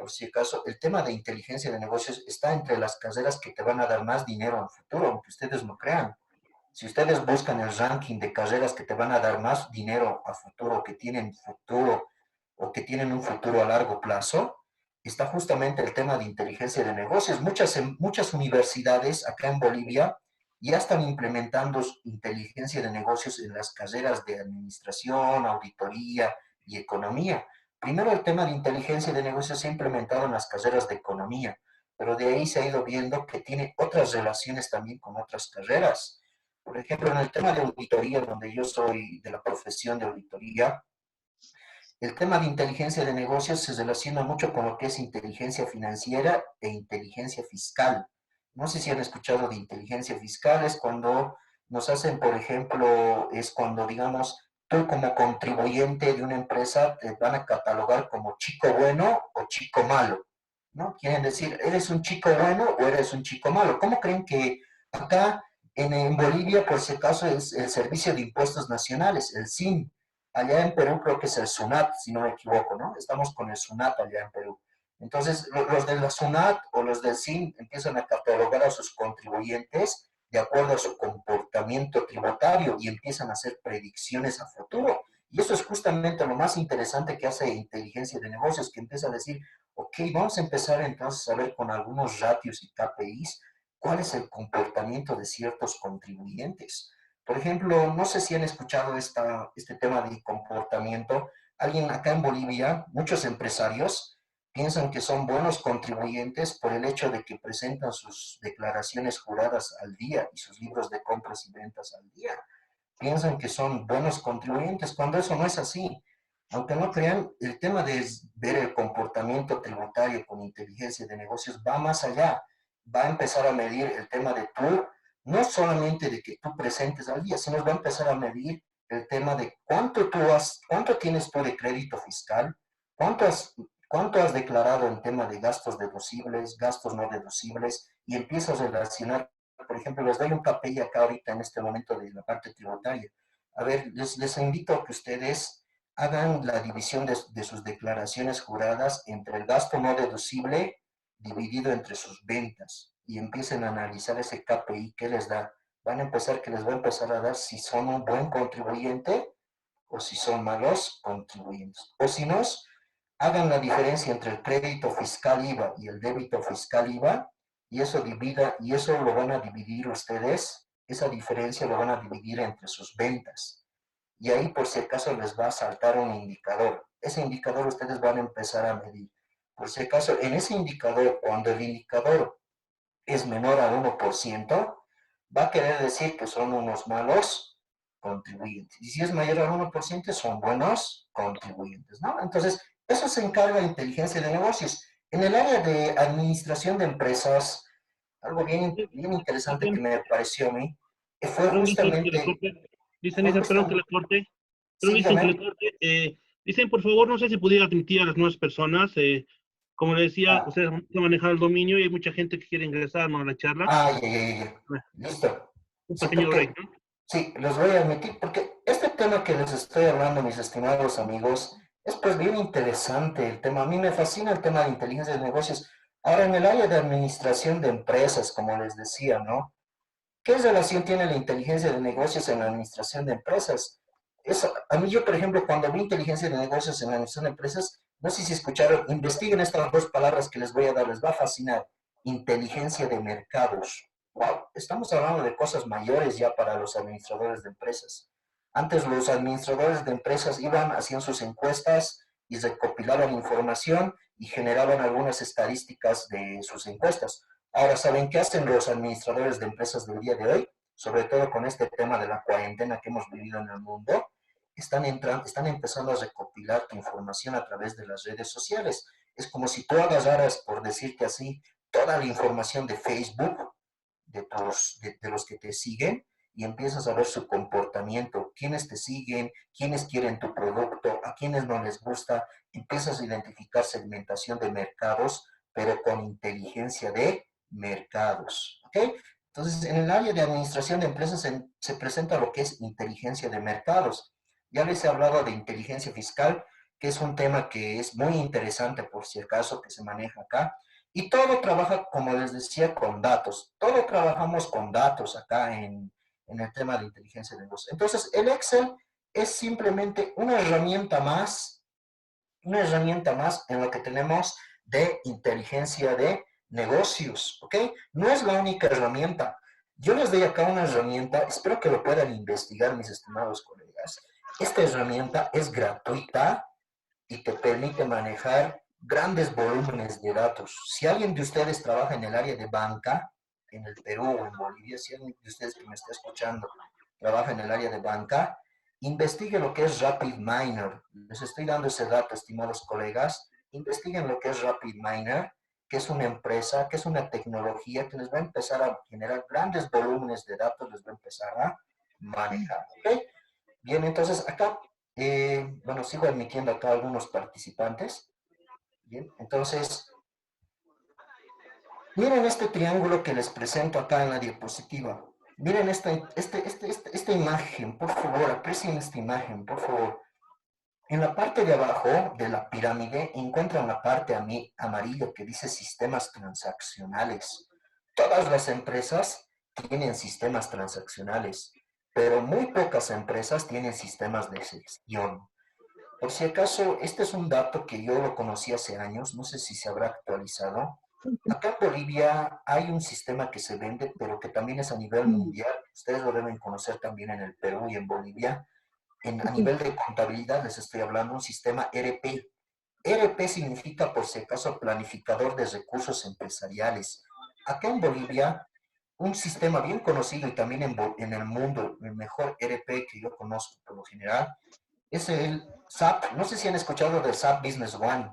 por si acaso, el tema de inteligencia de negocios está entre las carreras que te van a dar más dinero en el futuro, aunque ustedes no crean. Si ustedes buscan el ranking de carreras que te van a dar más dinero a futuro o que tienen un futuro a largo plazo, está justamente el tema de inteligencia de negocios. Muchas universidades acá en Bolivia ya están implementando inteligencia de negocios en las carreras de administración, auditoría y economía. Primero el tema de inteligencia de negocios se ha implementado en las carreras de economía, pero de ahí se ha ido viendo que tiene otras relaciones también con otras carreras. Por ejemplo, en el tema de auditoría, donde yo soy de la profesión de auditoría, el tema de inteligencia de negocios se relaciona mucho con lo que es inteligencia financiera e inteligencia fiscal. No sé si han escuchado de inteligencia fiscal, es cuando nos hacen, por ejemplo, es cuando, digamos, tú como contribuyente de una empresa te van a catalogar como chico bueno o chico malo, ¿no? Quieren decir, ¿eres un chico bueno o eres un chico malo? ¿Cómo creen que acá en Bolivia, por si acaso, es el Servicio de Impuestos Nacionales, el SIN? Allá en Perú creo que es el SUNAT, si no me equivoco, ¿no? Estamos con el SUNAT allá en Perú. Entonces, los de la SUNAT o los del SIN empiezan a catalogar a sus contribuyentes de acuerdo a su comportamiento tributario y empiezan a hacer predicciones a futuro. Y eso es justamente lo más interesante que hace inteligencia de negocios, que empieza a decir, ok, vamos a empezar entonces a ver con algunos ratios y KPIs cuál es el comportamiento de ciertos contribuyentes. Por ejemplo, no sé si han escuchado este tema de comportamiento. Alguien acá en Bolivia, muchos empresarios piensan que son buenos contribuyentes por el hecho de que presentan sus declaraciones juradas al día y sus libros de compras y ventas al día. Piensan que son buenos contribuyentes cuando eso no es así. Aunque no crean, el tema de ver el comportamiento tributario con inteligencia de negocios va más allá. Va a empezar a medir el tema de tú, no solamente de que tú presentes al día, sino va a empezar a medir el tema de cuánto tienes tú de crédito fiscal, cuánto has, cuánto has declarado en tema de gastos deducibles, gastos no deducibles, y empiezas a relacionar. Por ejemplo, les doy un KPI acá ahorita en este momento de la parte tributaria. A ver, les invito a que ustedes hagan la división de sus declaraciones juradas entre el gasto no deducible dividido entre sus ventas y empiecen a analizar ese KPI que les da. Van a empezar, que les va a empezar a dar si son un buen contribuyente o si son malos contribuyentes. O si no, hagan la diferencia entre el crédito fiscal IVA y el débito fiscal IVA y eso lo van a dividir ustedes, esa diferencia lo van a dividir entre sus ventas. Y ahí por si acaso les va a saltar un indicador. Ese indicador ustedes van a empezar a medir. Por si acaso, en ese indicador, cuando el indicador es menor a 1%, va a querer decir que son unos malos contribuyentes. Y si es mayor al 1%, son buenos contribuyentes, ¿no? Entonces, eso se encarga de inteligencia de negocios. En el área de administración de empresas, algo bien interesante que Dicen, me pareció a mí, fue perdón, dicen que le justamente, corte. Dicen, fue dicen, perdón que justamente, le corte. Perdón, sí, dicen que le dígame. corte. Dicen, por favor, no sé si pudiera admitir a las nuevas personas. Como le decía, Ah, ustedes van a manejar el dominio y hay mucha gente que quiere ingresar, ¿no?, a la charla. ya. Listo. Un Sí, pequeño break, porque, ¿no? sí, los voy a admitir, porque este tema que les estoy hablando, mis estimados amigos, es pues bien interesante el tema. A mí me fascina el tema de inteligencia de negocios. Ahora, en el área de administración de empresas, como les decía, ¿no? ¿Qué relación tiene la inteligencia de negocios en la administración de empresas? Eso, a mí yo, por ejemplo, cuando vi inteligencia de negocios en la administración de empresas, no sé si escucharon, investiguen estas dos palabras que les voy a dar, les va a fascinar. Inteligencia de mercados. Wow, estamos hablando de cosas mayores ya para los administradores de empresas. Antes los administradores de empresas iban, hacían sus encuestas y recopilaban información y generaban algunas estadísticas de sus encuestas. Ahora, ¿saben qué hacen los administradores de empresas del día de hoy? Sobre todo con este tema de la cuarentena que hemos vivido en el mundo, están empezando a recopilar tu información a través de las redes sociales. Es como si tú agarraras, por decirte así, toda la información de Facebook, de los que te siguen, y empiezas a ver su comportamiento, quiénes te siguen, quiénes quieren tu producto, a quiénes no les gusta, empiezas a identificar segmentación de mercados, pero con inteligencia de mercados. ¿Ok? Entonces, en el área de administración de empresas se presenta lo que es inteligencia de mercados. Ya les he hablado de inteligencia fiscal. que es un tema que es muy interesante por si acaso que se maneja acá. Y todo trabaja, como les decía, con datos. Todo trabajamos con datos acá en el tema de inteligencia de negocios. Entonces, el Excel es simplemente una herramienta más en lo que tenemos de inteligencia de negocios, ¿ok? No es la única herramienta. Yo les doy acá una herramienta, espero que lo puedan investigar, mis estimados colegas. Esta herramienta es gratuita y te permite manejar grandes volúmenes de datos. Si alguien de ustedes trabaja en el área de banca, en el Perú o en Bolivia, si alguien de ustedes que me está escuchando trabaja en el área de banca, investigue lo que es RapidMiner. Les estoy dando ese dato, estimados colegas. Investiguen lo que es RapidMiner, que es una empresa, que es una tecnología que les va a empezar a generar grandes volúmenes de datos, les va a empezar a manejar. ¿Ok? Bien, entonces acá, bueno, sigo admitiendo acá algunos participantes. Bien, entonces, miren este triángulo que les presento acá en la diapositiva. Miren esta imagen, por favor, aprecien esta imagen, por favor. En la parte de abajo de la pirámide encuentran la parte amarilla que dice sistemas transaccionales. Todas las empresas tienen sistemas transaccionales, pero muy pocas empresas tienen sistemas de gestión. Por si acaso, este es un dato que yo lo conocí hace años, no sé si se habrá actualizado. Acá en Bolivia hay un sistema que se vende, pero que también es a nivel mundial. Ustedes lo deben conocer también en el Perú y en Bolivia. A nivel de contabilidad les estoy hablando un sistema ERP. ERP significa, por si acaso, planificador de recursos empresariales. Acá en Bolivia, un sistema bien conocido y también en el mundo, el mejor ERP que yo conozco por lo general, es el SAP. No sé si han escuchado del SAP Business One.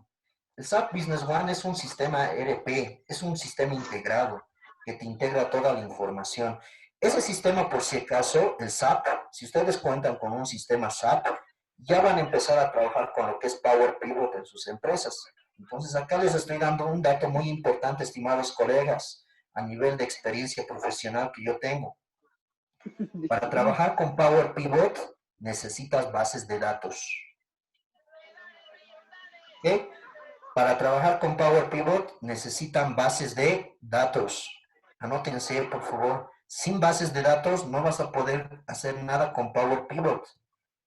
El SAP Business One es un sistema ERP, es un sistema integrado que te integra toda la información. Ese sistema, por si acaso, el SAP, si ustedes cuentan con un sistema SAP, ya van a empezar a trabajar con lo que es Power Pivot en sus empresas. Entonces, acá les estoy dando un dato muy importante, estimados colegas, a nivel de experiencia profesional que yo tengo. Para trabajar con Power Pivot necesitas bases de datos. ¿Ok? Para trabajar con Power Pivot necesitan bases de datos. Anótense, por favor. Sin bases de datos no vas a poder hacer nada con Power Pivot.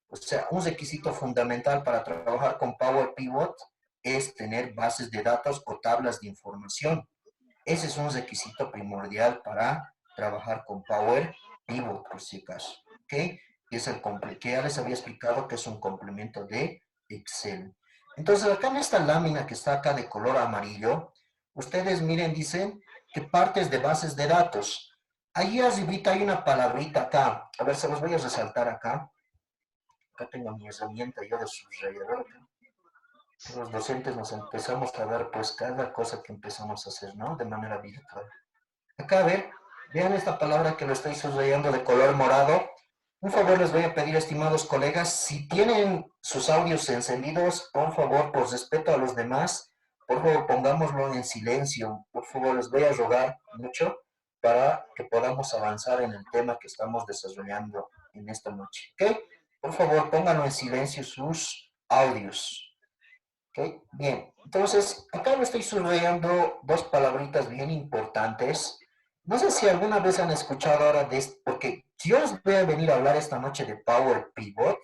O sea, un requisito fundamental para trabajar con Power Pivot es tener bases de datos o tablas de información. Ese es un requisito primordial para trabajar con Power Pivot, por si acaso. ¿Ok? Es el que ya les había explicado que es un complemento de Excel. Entonces, acá en esta lámina que está acá de color amarillo, ustedes miren, dicen que partes de bases de datos. Ahí arribita hay una palabrita acá. A ver, se los voy a resaltar acá. Acá tengo mi herramienta yo de subrayador. Los docentes nos empezamos a dar pues cada cosa que empezamos a hacer, ¿no? De manera virtual. Acá, a ver, vean esta palabra que lo estoy subrayando de color morado. Un favor les voy a pedir, estimados colegas, si tienen sus audios encendidos, por favor, por respeto a los demás, por favor, pongámoslo en silencio. Por favor, les voy a rogar mucho para que podamos avanzar en el tema que estamos desarrollando en esta noche. ¿Ok? Por favor, pónganlo en silencio sus audios. ¿Ok? Bien, entonces acá me estoy subrayando dos palabritas bien importantes. No sé si alguna vez han escuchado ahora de esto, porque si yo les voy a venir a hablar esta noche de Power Pivot,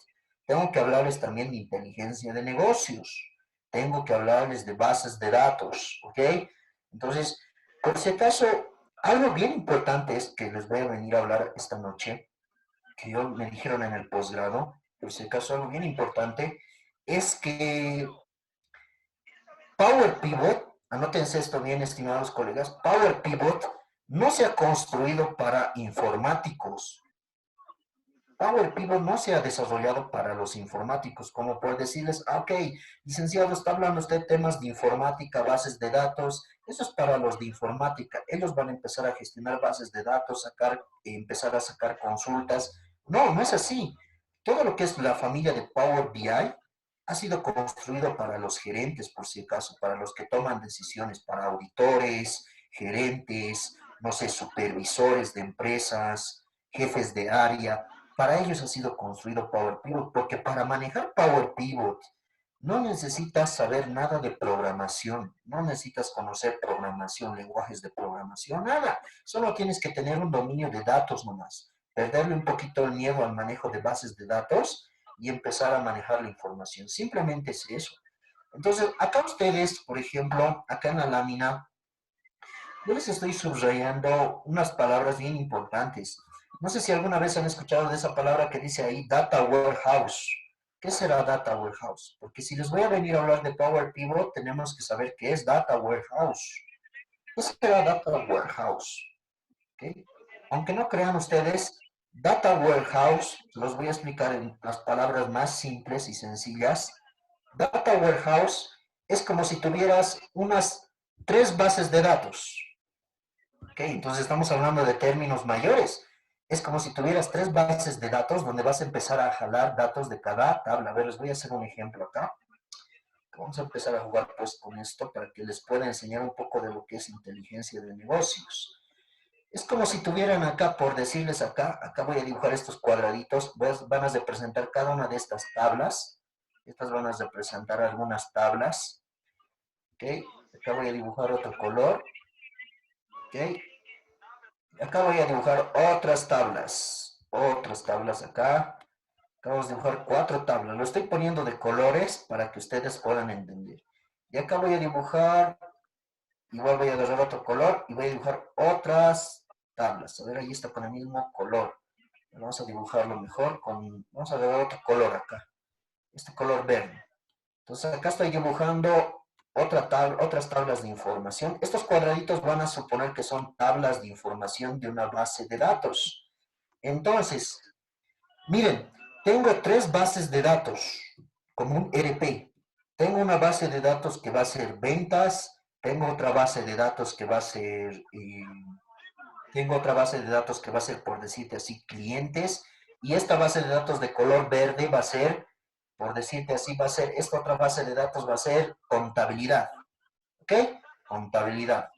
tengo que hablarles también de inteligencia de negocios, tengo que hablarles de bases de datos, ¿ok? Entonces, por si acaso, algo bien importante es que les voy a venir a hablar esta noche, que yo me dijeron en el posgrado, por si acaso algo bien importante, es que Power Pivot, anótense esto bien, estimados colegas, Power Pivot no se ha construido para informáticos. Power Pivot no se ha desarrollado para los informáticos, como por decirles, ok, licenciado, está hablando usted de temas de informática, bases de datos, eso es para los de informática. Ellos van a empezar a gestionar bases de datos, empezar a sacar consultas. No, no es así. Todo lo que es la familia de Power BI ha sido construido para los gerentes, por si acaso, para los que toman decisiones, para auditores, gerentes, no sé, supervisores de empresas, jefes de área. Para ellos ha sido construido Power Pivot, porque para manejar Power Pivot No necesitas saber nada de programación, no necesitas conocer programación, lenguajes de programación, nada. Solo tienes que tener un dominio de datos nomás, perderle un poquito el miedo al manejo de bases de datos y empezar a manejar la información. Simplemente es eso. Entonces, acá ustedes, por ejemplo, acá en la lámina, yo les estoy subrayando unas palabras bien importantes. No sé si alguna vez han escuchado de esa palabra que dice ahí, data warehouse. ¿Qué será data warehouse? Porque si les voy a venir a hablar de Power Pivot, tenemos que saber qué es data warehouse. ¿Qué será data warehouse? ¿Okay? Aunque no crean ustedes, data warehouse, los voy a explicar en las palabras más simples y sencillas. Data warehouse es como si tuvieras unas tres bases de datos. Ok, entonces estamos hablando de términos mayores. Es como si tuvieras tres bases de datos donde vas a empezar a jalar datos de cada tabla. A ver, les voy a hacer un ejemplo acá. Vamos a empezar a jugar pues con esto para que les pueda enseñar un poco de lo que es inteligencia de negocios. Es como si tuvieran acá, por decirles acá voy a dibujar estos cuadraditos, van a representar cada una de estas tablas. Estas van a representar algunas tablas. Ok, acá voy a dibujar otro color. Ok, acá voy a dibujar otras tablas acá. Acabamos de dibujar cuatro tablas. Lo estoy poniendo de colores para que ustedes puedan entender. Y acá voy a dibujar, igual voy a agarrar otro color y voy a dibujar otras tablas. A ver, ahí está con el mismo color. Vamos a dibujarlo mejor vamos a agarrar otro color acá. Este color verde. Entonces acá estoy dibujando otras tablas de información. Estos cuadraditos van a suponer que son tablas de información de una base de datos. Entonces, miren, tengo tres bases de datos como un ERP. Tengo una base de datos que va a ser ventas, tengo otra base de datos que va a ser, tengo otra base de datos que va a ser, por decirte así, clientes, y esta base de datos de color verde va a ser, por decirte así, esta otra base de datos va a ser contabilidad. ¿Ok? Contabilidad.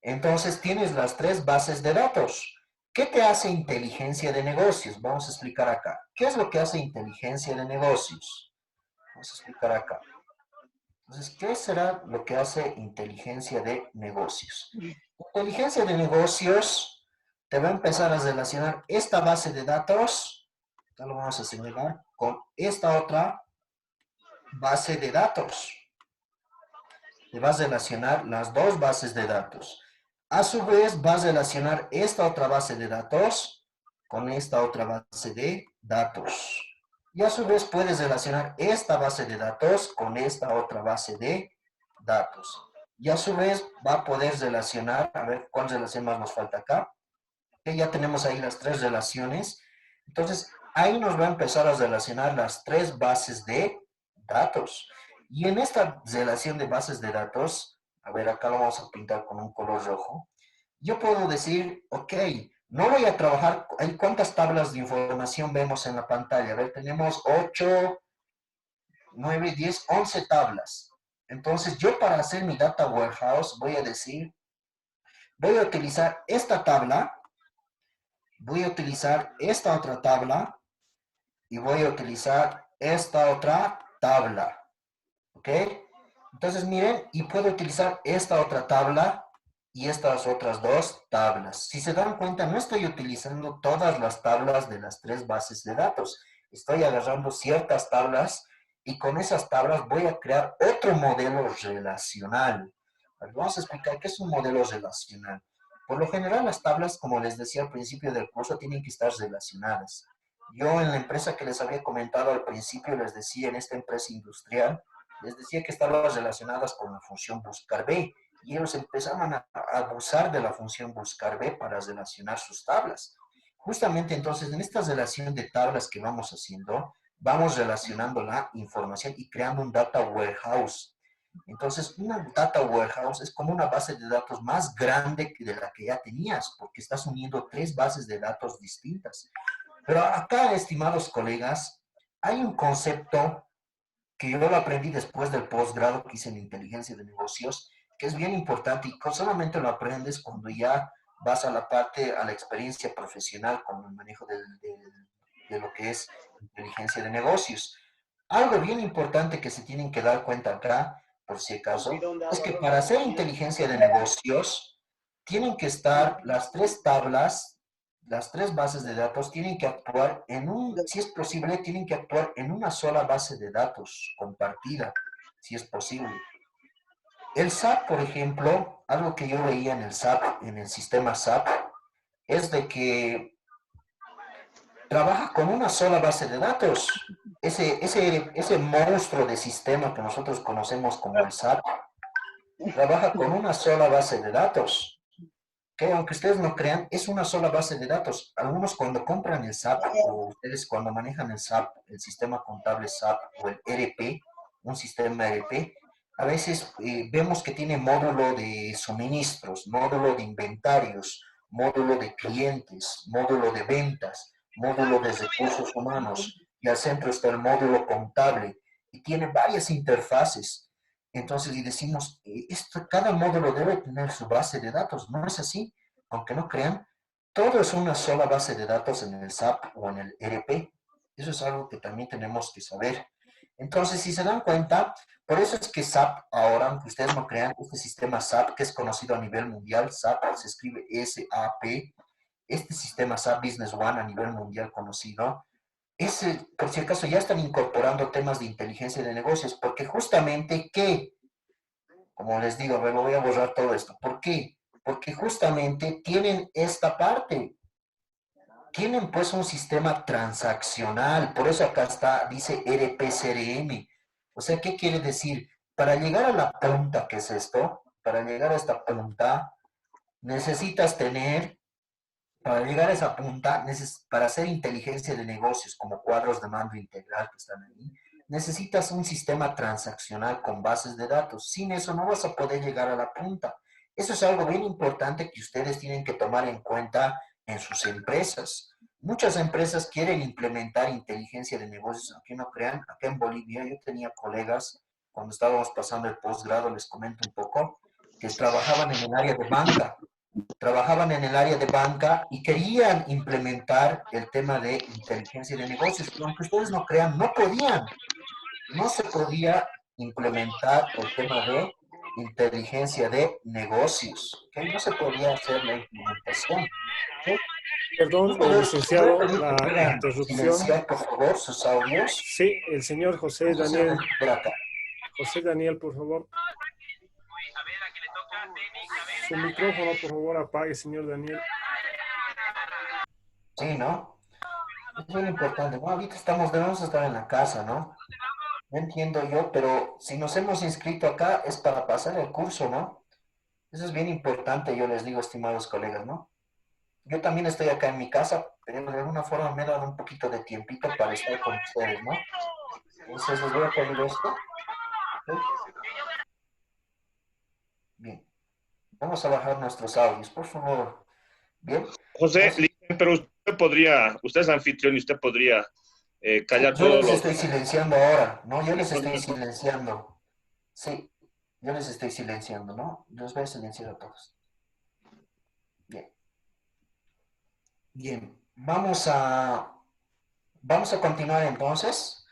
Entonces tienes las tres bases de datos. ¿Qué te hace inteligencia de negocios? Vamos a explicar acá. ¿Qué es lo que hace inteligencia de negocios? Vamos a explicar acá. Entonces, ¿qué será lo que hace inteligencia de negocios? Inteligencia de negocios te va a empezar a relacionar esta base de datos, ya lo vamos a señalar, con esta otra base de datos. Te vas a relacionar las dos bases de datos. A su vez, vas a relacionar esta otra base de datos con esta otra base de datos. Y a su vez puedes relacionar esta base de datos con esta otra base de datos. Y a su vez va a poder relacionar, a ver cuál relación más nos falta acá. Que ya tenemos ahí las tres relaciones. Entonces, ahí nos va a empezar a relacionar las tres bases de datos. Y en esta relación de bases de datos, a ver, acá lo vamos a pintar con un color rojo. Yo puedo decir, ok, no voy a trabajar, ¿cuántas tablas de información vemos en la pantalla? A ver, tenemos 8, 9, 10, 11 tablas. Entonces, yo para hacer mi data warehouse voy a decir, voy a utilizar esta tabla, voy a utilizar esta otra tabla y voy a utilizar esta otra tabla. ¿Ok? Entonces miren, y puedo utilizar esta otra tabla y estas otras dos tablas. Si se dan cuenta, no estoy utilizando todas las tablas de las tres bases de datos. Estoy agarrando ciertas tablas y con esas tablas voy a crear otro modelo relacional. Vamos a explicar qué es un modelo relacional. Por lo general, las tablas, como les decía al principio del curso, tienen que estar relacionadas. Yo en la empresa que les había comentado al principio, les decía, en esta empresa industrial, les decía que estaban relacionadas con la función buscar B y ellos empezaban a abusar de la función buscar B para relacionar sus tablas. Justamente entonces en esta relación de tablas que vamos haciendo, vamos relacionando la información y creando un data warehouse. Entonces, una data warehouse es como una base de datos más grande que de la que ya tenías, porque estás uniendo tres bases de datos distintas. Pero acá, estimados colegas, hay un concepto que yo lo aprendí después del posgrado que hice en inteligencia de negocios, que es bien importante y solamente lo aprendes cuando ya vas a la parte, a la experiencia profesional con el manejo de lo que es inteligencia de negocios. Algo bien importante que se tienen que dar cuenta acá, por si acaso, es que para hacer inteligencia de negocios, tienen que estar las tres tablas, las tres bases de datos, tienen que actuar en un, si es posible, tienen que actuar en una sola base de datos compartida, si es posible. El SAP, por ejemplo, algo que yo veía en el SAP, en el sistema SAP, es de que trabaja con una sola base de datos. Ese monstruo de sistema que nosotros conocemos como el SAP, trabaja con una sola base de datos, que aunque ustedes no crean, es una sola base de datos. Algunos cuando compran el SAP o ustedes cuando manejan el SAP, el sistema contable SAP o el ERP, un sistema ERP, a veces vemos que tiene módulo de suministros, módulo de inventarios, módulo de clientes, módulo de ventas, módulo de recursos humanos, y al centro está el módulo contable, y tiene varias interfaces. Entonces, y decimos, cada módulo debe tener su base de datos, ¿no es así? Aunque no crean, todo es una sola base de datos en el SAP o en el ERP. Eso es algo que también tenemos que saber. Entonces, si se dan cuenta, por eso es que SAP ahora, aunque ustedes no crean, este sistema SAP, que es conocido a nivel mundial, SAP se escribe SAP, este sistema SAP Business One a nivel mundial conocido, por si acaso ya están incorporando temas de inteligencia de negocios, porque justamente que, como les digo, me voy a borrar todo esto. ¿Por qué? Porque justamente tienen esta parte, tienen pues un sistema transaccional, por eso acá está, dice RP-CRM. O sea, ¿qué quiere decir? Para llegar a la punta, ¿qué es esto? Para llegar a esta punta, necesitas tener, para llegar a esa punta, para hacer inteligencia de negocios como cuadros de mando integral que están ahí, necesitas un sistema transaccional con bases de datos. Sin eso no vas a poder llegar a la punta. Eso es algo bien importante que ustedes tienen que tomar en cuenta en sus empresas. Muchas empresas quieren implementar inteligencia de negocios, aunque no crean, acá en Bolivia yo tenía colegas, cuando estábamos pasando el posgrado, les comento un poco, que trabajaban en el área de banca, y querían implementar el tema de inteligencia de negocios, pero aunque ustedes no crean, no podían, no se podía implementar el tema de inteligencia de negocios, ¿ok? No se podía hacer la implementación. ¿Ok? Perdón, ¿Puede licenciado, pedir que la puedan interrupción. silenciar, por favor, sus audios? Sí, el señor José Vamos a hacer Daniel. por acá. José Daniel, por favor. Su micrófono, por favor, apague, señor Daniel. Sí, ¿no? Es bien importante, ¿no? Ahorita debemos estar en la casa, ¿no? No entiendo yo, pero si nos hemos inscrito acá es para pasar el curso, ¿no? Eso es bien importante, yo les digo, estimados colegas, ¿no? Yo también estoy acá en mi casa, pero de alguna forma me he dado un poquito de tiempito para estar con ustedes, ¿no? Entonces les voy a pedir esto. ¿Ok? Bien, vamos a bajar nuestros audios, por favor. Bien, José, entonces pero usted es anfitrión y usted podría callar yo todos les los estoy silenciando ahora, ¿no? Yo les estoy micrófonos. silenciando. Sí, yo les estoy silenciando, ¿no? Los voy a silenciar a todos. Bien, bien, vamos a continuar entonces.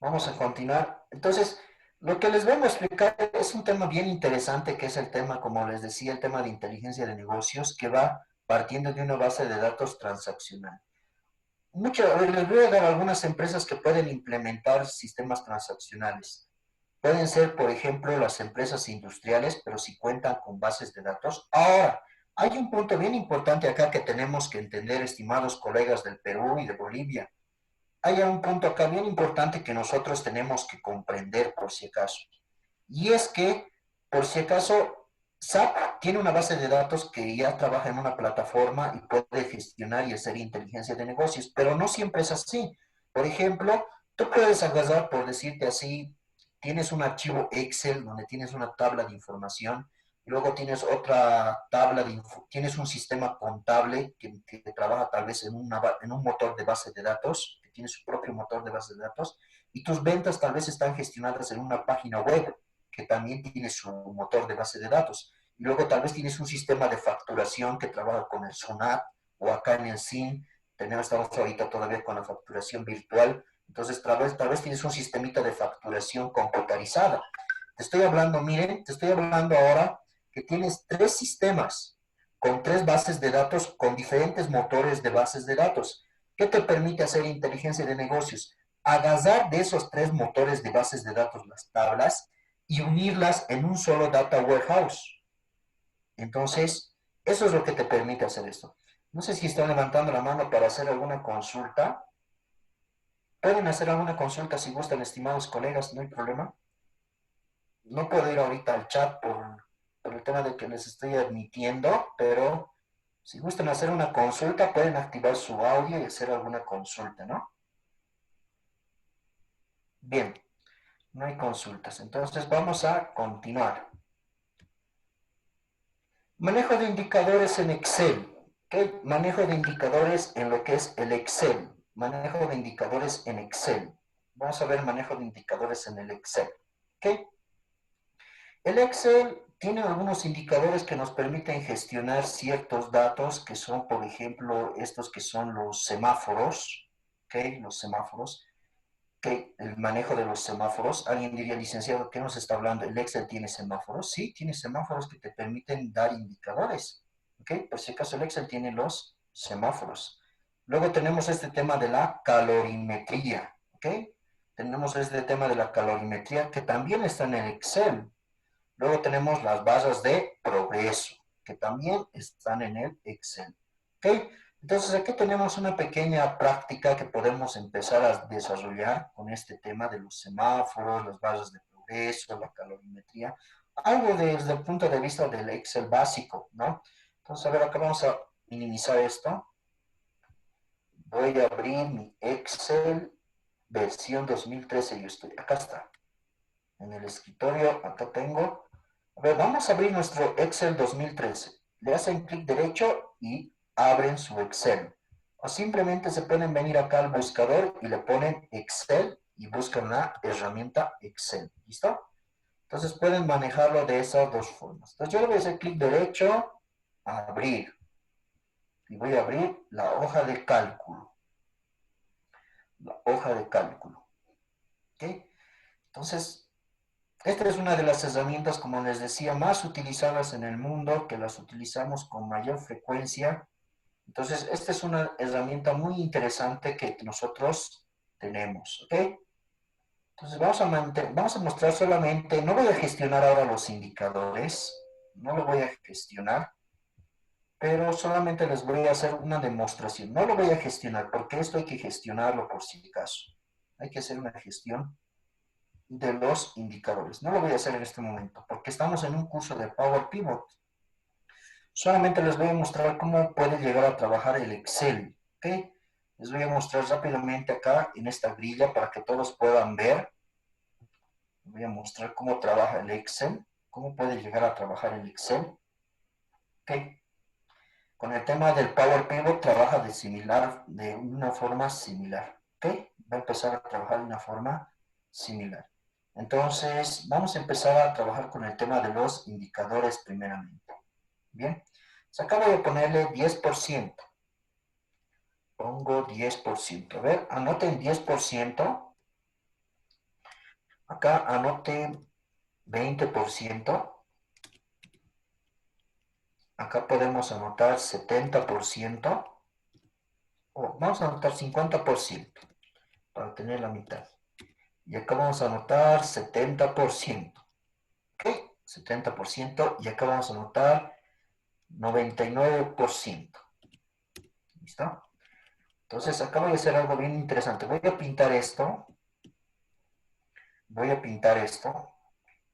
Vamos a continuar. Entonces, lo que les vengo a explicar es un tema bien interesante, que es el tema, como les decía, el tema de inteligencia de negocios, que va partiendo de una base de datos transaccional. Les voy a dar algunas empresas que pueden implementar sistemas transaccionales. Pueden ser, por ejemplo, las empresas industriales, pero si cuentan con bases de datos. Ahora, hay un punto bien importante acá que tenemos que entender, estimados colegas del Perú y de Bolivia. Hay un punto acá bien importante que nosotros tenemos que comprender por si acaso. Y es que, por si acaso, SAP tiene una base de datos que ya trabaja en una plataforma y puede gestionar y hacer inteligencia de negocios, pero no siempre es así. Por ejemplo, tú puedes agarrar, por decirte así, tienes un archivo Excel donde tienes una tabla de información, y luego tienes otra tienes un sistema contable que trabaja tal vez en un motor de base de datos, que tiene su propio motor de base de datos, y tus ventas tal vez están gestionadas en una página web que también tiene su motor de base de datos. Y luego tal vez tienes un sistema de facturación que trabaja con el SUNAT o acá en el SIN. Estamos ahorita todavía con la facturación virtual, Entonces, tal vez tienes un sistemita de facturación computarizada. Te estoy hablando, miren, te estoy hablando ahora que tienes 3 sistemas con 3 bases de datos con diferentes motores de bases de datos. ¿Qué te permite hacer inteligencia de negocios? Agarrar de esos 3 motores de bases de datos las tablas y unirlas en un solo data warehouse. Entonces, eso es lo que te permite hacer esto. No sé si están levantando la mano para hacer alguna consulta. Pueden hacer alguna consulta si gustan, estimados colegas, no hay problema. No puedo ir ahorita al chat por el tema de que les estoy admitiendo, pero si gustan hacer una consulta, pueden activar su audio y hacer alguna consulta, ¿no? Bien, no hay consultas. Entonces vamos a continuar. Manejo de indicadores en Excel. ¿Ok? Manejo de indicadores en lo que es el Excel. Manejo de indicadores en Excel. Vamos a ver manejo de indicadores en el Excel. ¿Ok? El Excel tiene algunos indicadores que nos permiten gestionar ciertos datos que son, por ejemplo, estos que son los semáforos. ¿Ok? Los semáforos. ¿Ok? El manejo de los semáforos. Alguien diría, licenciado, ¿qué nos está hablando? ¿El Excel tiene semáforos? Sí, tiene semáforos que te permiten dar indicadores. ¿Ok? Por si acaso el Excel tiene los semáforos. Luego tenemos este tema de la calorimetría. ¿Ok? Tenemos este tema de la calorimetría que también está en el Excel. Luego tenemos las barras de progreso, que también están en el Excel. ¿Ok? Entonces aquí tenemos una pequeña práctica que podemos empezar a desarrollar con este tema de los semáforos, las barras de progreso, la calorimetría, algo desde el punto de vista del Excel básico, ¿no? Entonces, a ver, acá vamos a minimizar esto. Voy a abrir mi Excel versión 2013. Yo estoy, acá está, en el escritorio, acá tengo. A ver, vamos a abrir nuestro Excel 2013. Le hacen clic derecho y abren su Excel. O simplemente se pueden venir acá al buscador y le ponen Excel y buscan la herramienta Excel. ¿Listo? Entonces pueden manejarlo de esas 2 formas. Entonces yo le voy a hacer clic derecho, abrir. Y voy a abrir la hoja de cálculo. La hoja de cálculo. ¿Ok? Entonces, esta es una de las herramientas, como les decía, más utilizadas en el mundo, que las utilizamos con mayor frecuencia. Entonces, esta es una herramienta muy interesante que nosotros tenemos, ¿ok? Entonces, vamos a mostrar solamente, no voy a gestionar ahora los indicadores, no lo voy a gestionar, pero solamente les voy a hacer una demostración. No lo voy a gestionar, porque esto hay que gestionarlo por si acaso. Hay que hacer una gestión de los indicadores. No lo voy a hacer en este momento, porque estamos en un curso de Power Pivot. Solamente les voy a mostrar cómo puede llegar a trabajar el Excel. ¿Ok? Les voy a mostrar rápidamente acá en esta grilla para que todos puedan ver. Les voy a mostrar cómo trabaja el Excel, cómo puede llegar a trabajar el Excel. ¿Ok? Con el tema del Power Pivot trabaja de una forma similar. ¿Ok? Va a empezar a trabajar de una forma similar. Entonces, vamos a empezar a trabajar con el tema de los indicadores primeramente. Bien, pues acá voy a ponerle 10%. Pongo 10%. A ver, anoten 10%. Acá anoten 20%. Acá podemos anotar 70%. O vamos a anotar 50% para tener la mitad. Y acá vamos a anotar 70%. ¿Ok? 70%. Y acá vamos a anotar 99%. ¿Listo? Entonces acá voy a hacer algo bien interesante. Voy a pintar esto. Voy a pintar esto.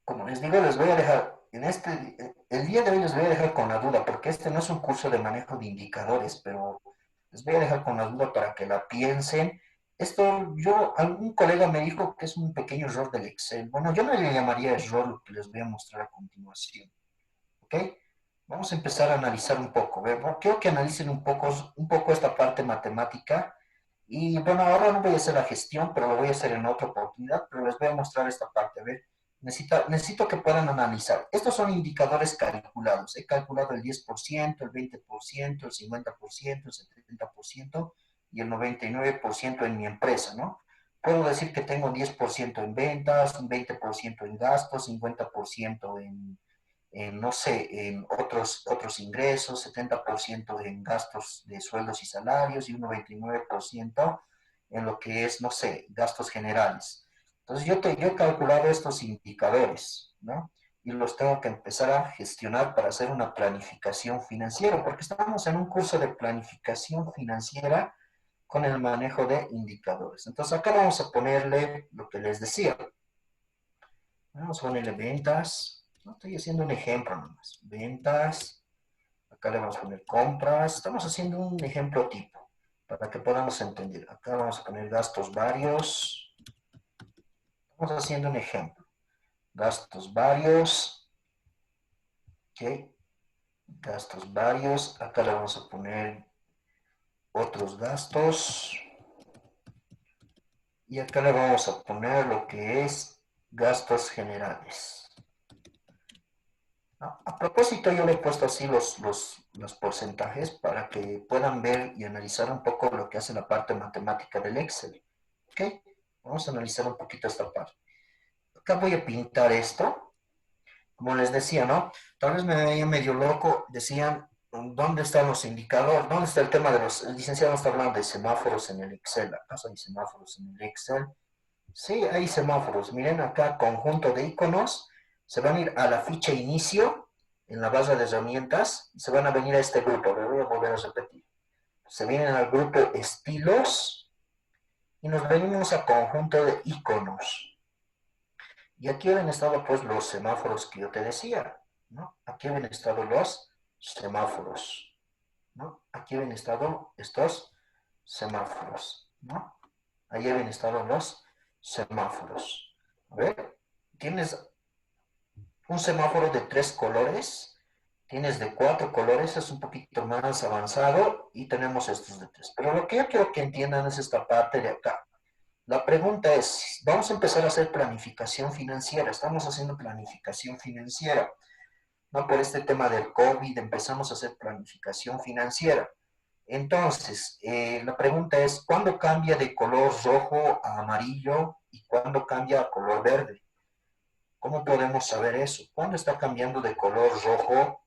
Como les digo, les voy a dejar, el día de hoy les voy a dejar con la duda, porque este no es un curso de manejo de indicadores, pero les voy a dejar con la duda para que la piensen. Esto, algún colega me dijo que es un pequeño error del Excel. Bueno, yo no le llamaría error lo que les voy a mostrar a continuación. ¿Ok? Vamos a empezar a analizar un poco. Quiero que analicen un poco esta parte matemática. Y bueno, ahora no voy a hacer la gestión, pero lo voy a hacer en otra oportunidad, pero les voy a mostrar esta parte. A ver, necesito que puedan analizar. Estos son indicadores calculados. He calculado el 10%, el 20%, el 50%, el 70% y el 99% en mi empresa, ¿no? puedo decir que tengo un 10% en ventas, un 20% en gastos, 50% no sé, en otros ingresos, 70% en gastos de sueldos y salarios y un 99% en lo que es, no sé, gastos generales. Entonces yo he calculado estos indicadores, ¿no? Y los tengo que empezar a gestionar para hacer una planificación financiera, porque estamos en un curso de planificación financiera con el manejo de indicadores. Entonces acá vamos a ponerle lo que les decía. Vamos a ponerle ventas. No estoy haciendo un ejemplo nomás. Ventas. Acá le vamos a poner compras. Estamos haciendo un ejemplo tipo para que podamos entender. Acá vamos a poner gastos varios. Estamos haciendo un ejemplo. Gastos varios. Ok. Gastos varios. Acá le vamos a poner otros gastos. Y acá le vamos a poner lo que es gastos generales. A propósito, yo le he puesto así los porcentajes para que puedan ver y analizar un poco lo que hace la parte matemática del Excel. ¿Ok? Vamos a analizar un poquito esta parte. Acá voy a pintar esto. Como les decía, ¿no? Tal vez me veía medio loco. Decían, ¿dónde están los indicadores? ¿Dónde está el tema de los... El licenciado está hablando de semáforos en el Excel. ¿Acaso hay semáforos en el Excel? Sí, hay semáforos. Miren acá, conjunto de iconos. Se van a ir a la ficha inicio en la barra de herramientas. Se van a venir a este grupo. Lo voy a volver a repetir. Se vienen al grupo estilos y nos venimos a conjunto de iconos. Y aquí habían estado pues los semáforos que yo te decía, ¿no? Aquí habían estado los semáforos, ¿no? Aquí habían estado estos semáforos, ¿no? Ahí habían estado los semáforos. A ver, tienes un semáforo de 3 colores, tienes de 4 colores, es un poquito más avanzado, y tenemos estos de 3. Pero lo que yo quiero que entiendan es esta parte de acá. La pregunta es, vamos a empezar a hacer planificación financiera, estamos haciendo planificación financiera, ¿no? Por este tema del COVID empezamos a hacer planificación financiera. Entonces, la pregunta es, ¿cuándo cambia de color rojo a amarillo y cuándo cambia a color verde? ¿Cómo podemos saber eso? ¿Cuándo está cambiando de color rojo?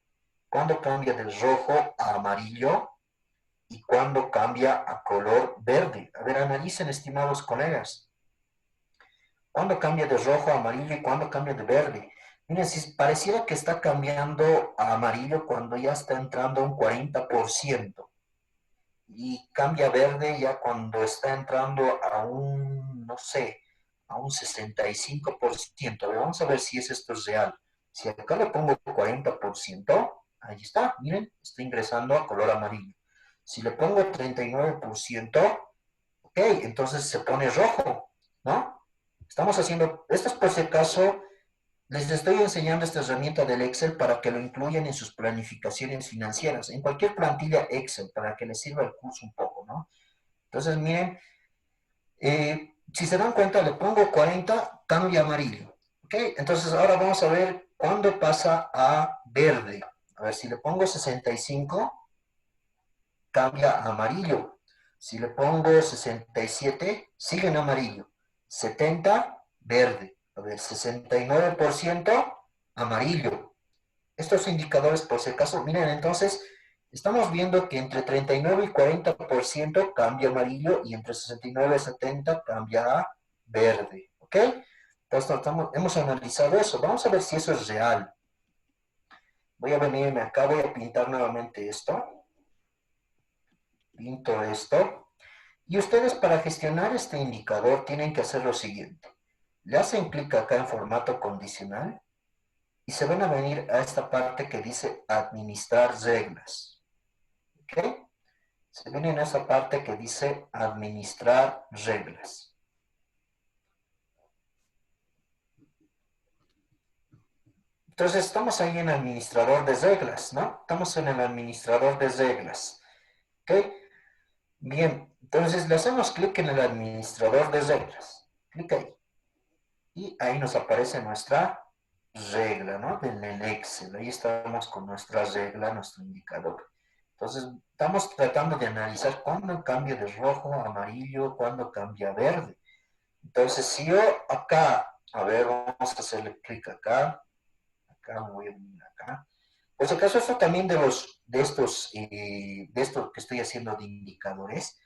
¿Cuándo cambia del rojo a amarillo? ¿Y cuándo cambia a color verde? A ver, analicen, estimados colegas. ¿Cuándo cambia de rojo a amarillo y cuándo cambia de verde? Miren, si pareciera que está cambiando a amarillo cuando ya está entrando a un 40%. Y cambia a verde ya cuando está entrando a un, no sé, a un 65%. A ver, vamos a ver si esto es real. Si acá le pongo 40%, ahí está, miren, está ingresando a color amarillo. Si le pongo 39%, ok, entonces se pone rojo, ¿no? Estamos haciendo, esto es por si acaso, les estoy enseñando esta herramienta del Excel para que lo incluyan en sus planificaciones financieras, en cualquier plantilla Excel, para que les sirva el curso un poco, ¿no? Entonces, miren, si se dan cuenta, le pongo 40, cambia a amarillo, ¿ok? Entonces, ahora vamos a ver cuándo pasa a verde. A ver, si le pongo 65, cambia a amarillo. Si le pongo 67, sigue en amarillo. 70, verde. A ver, 69%, amarillo. Estos indicadores, por si acaso, miren, entonces, estamos viendo que entre 39 y 40% cambia a amarillo y entre 69 y 70 cambia a verde. ¿Ok? Entonces, hemos analizado eso. Vamos a ver si eso es real. Voy a venirme acá, voy a pintar nuevamente esto. Pinto esto. Y ustedes para gestionar este indicador tienen que hacer lo siguiente. Le hacen clic acá en formato condicional y se van a venir a esta parte que dice administrar reglas. ¿Ok? Se vienen a esta parte que dice administrar reglas. Entonces estamos ahí en administrador de reglas, ¿no? Estamos en el administrador de reglas. ¿Ok? Bien, entonces le hacemos clic en el administrador de reglas. Clic ahí. Y ahí nos aparece nuestra regla, ¿no? En el Excel. Ahí estamos con nuestra regla, nuestro indicador. Entonces, estamos tratando de analizar cuándo cambia de rojo a amarillo, cuándo cambia a verde. Entonces, si yo acá, a ver, vamos a hacerle clic acá, acá me voy a venir acá. Por si acaso, esto también de esto que estoy haciendo de indicadores,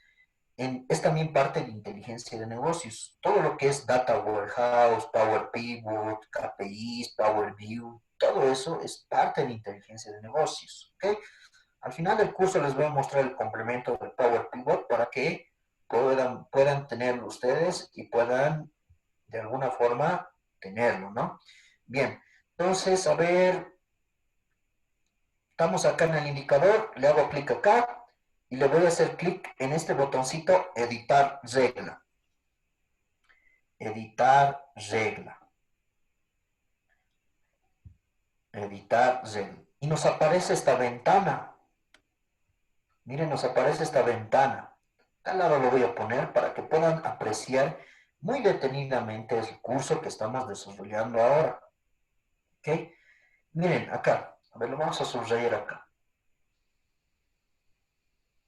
es también parte de inteligencia de negocios. Todo lo que es Data Warehouse, Power Pivot, KPIs, Power View, todo eso es parte de inteligencia de negocios. ¿Ok? Al final del curso les voy a mostrar el complemento del Power Pivot para que puedan tenerlo ustedes y puedan de alguna forma tenerlo, ¿no? Bien, entonces, a ver, estamos acá en el indicador, le hago clic acá y le voy a hacer clic en este botoncito, editar regla. Editar regla. Editar regla. Y nos aparece esta ventana. Miren, nos aparece esta ventana. Al lado lo voy a poner para que puedan apreciar muy detenidamente el curso que estamos desarrollando ahora. ¿Ok? Miren, acá. A ver, lo vamos a subrayar acá.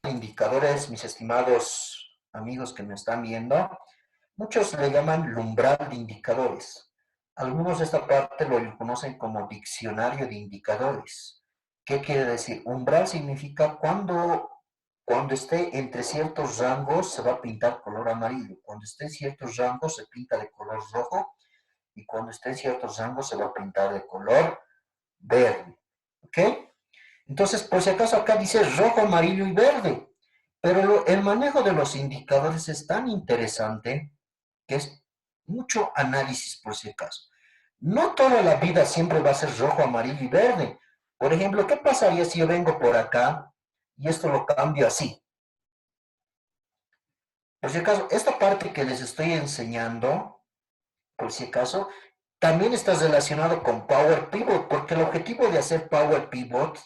Indicadores, mis estimados amigos que me están viendo. Muchos le llaman umbral de indicadores. Algunos de esta parte lo conocen como diccionario de indicadores. ¿Qué quiere decir? Umbral significa cuando esté entre ciertos rangos se va a pintar color amarillo. Cuando esté en ciertos rangos se pinta de color rojo. Y cuando esté en ciertos rangos se va a pintar de color verde. ¿Ok? Entonces, por si acaso acá dice rojo, amarillo y verde. Pero el manejo de los indicadores es tan interesante que es mucho análisis por si acaso. No toda la vida siempre va a ser rojo, amarillo y verde. Por ejemplo, ¿qué pasaría si yo vengo por acá y esto lo cambio así? Por si acaso, esta parte que les estoy enseñando, por si acaso, también está relacionado con Power Pivot, porque el objetivo de hacer Power Pivot,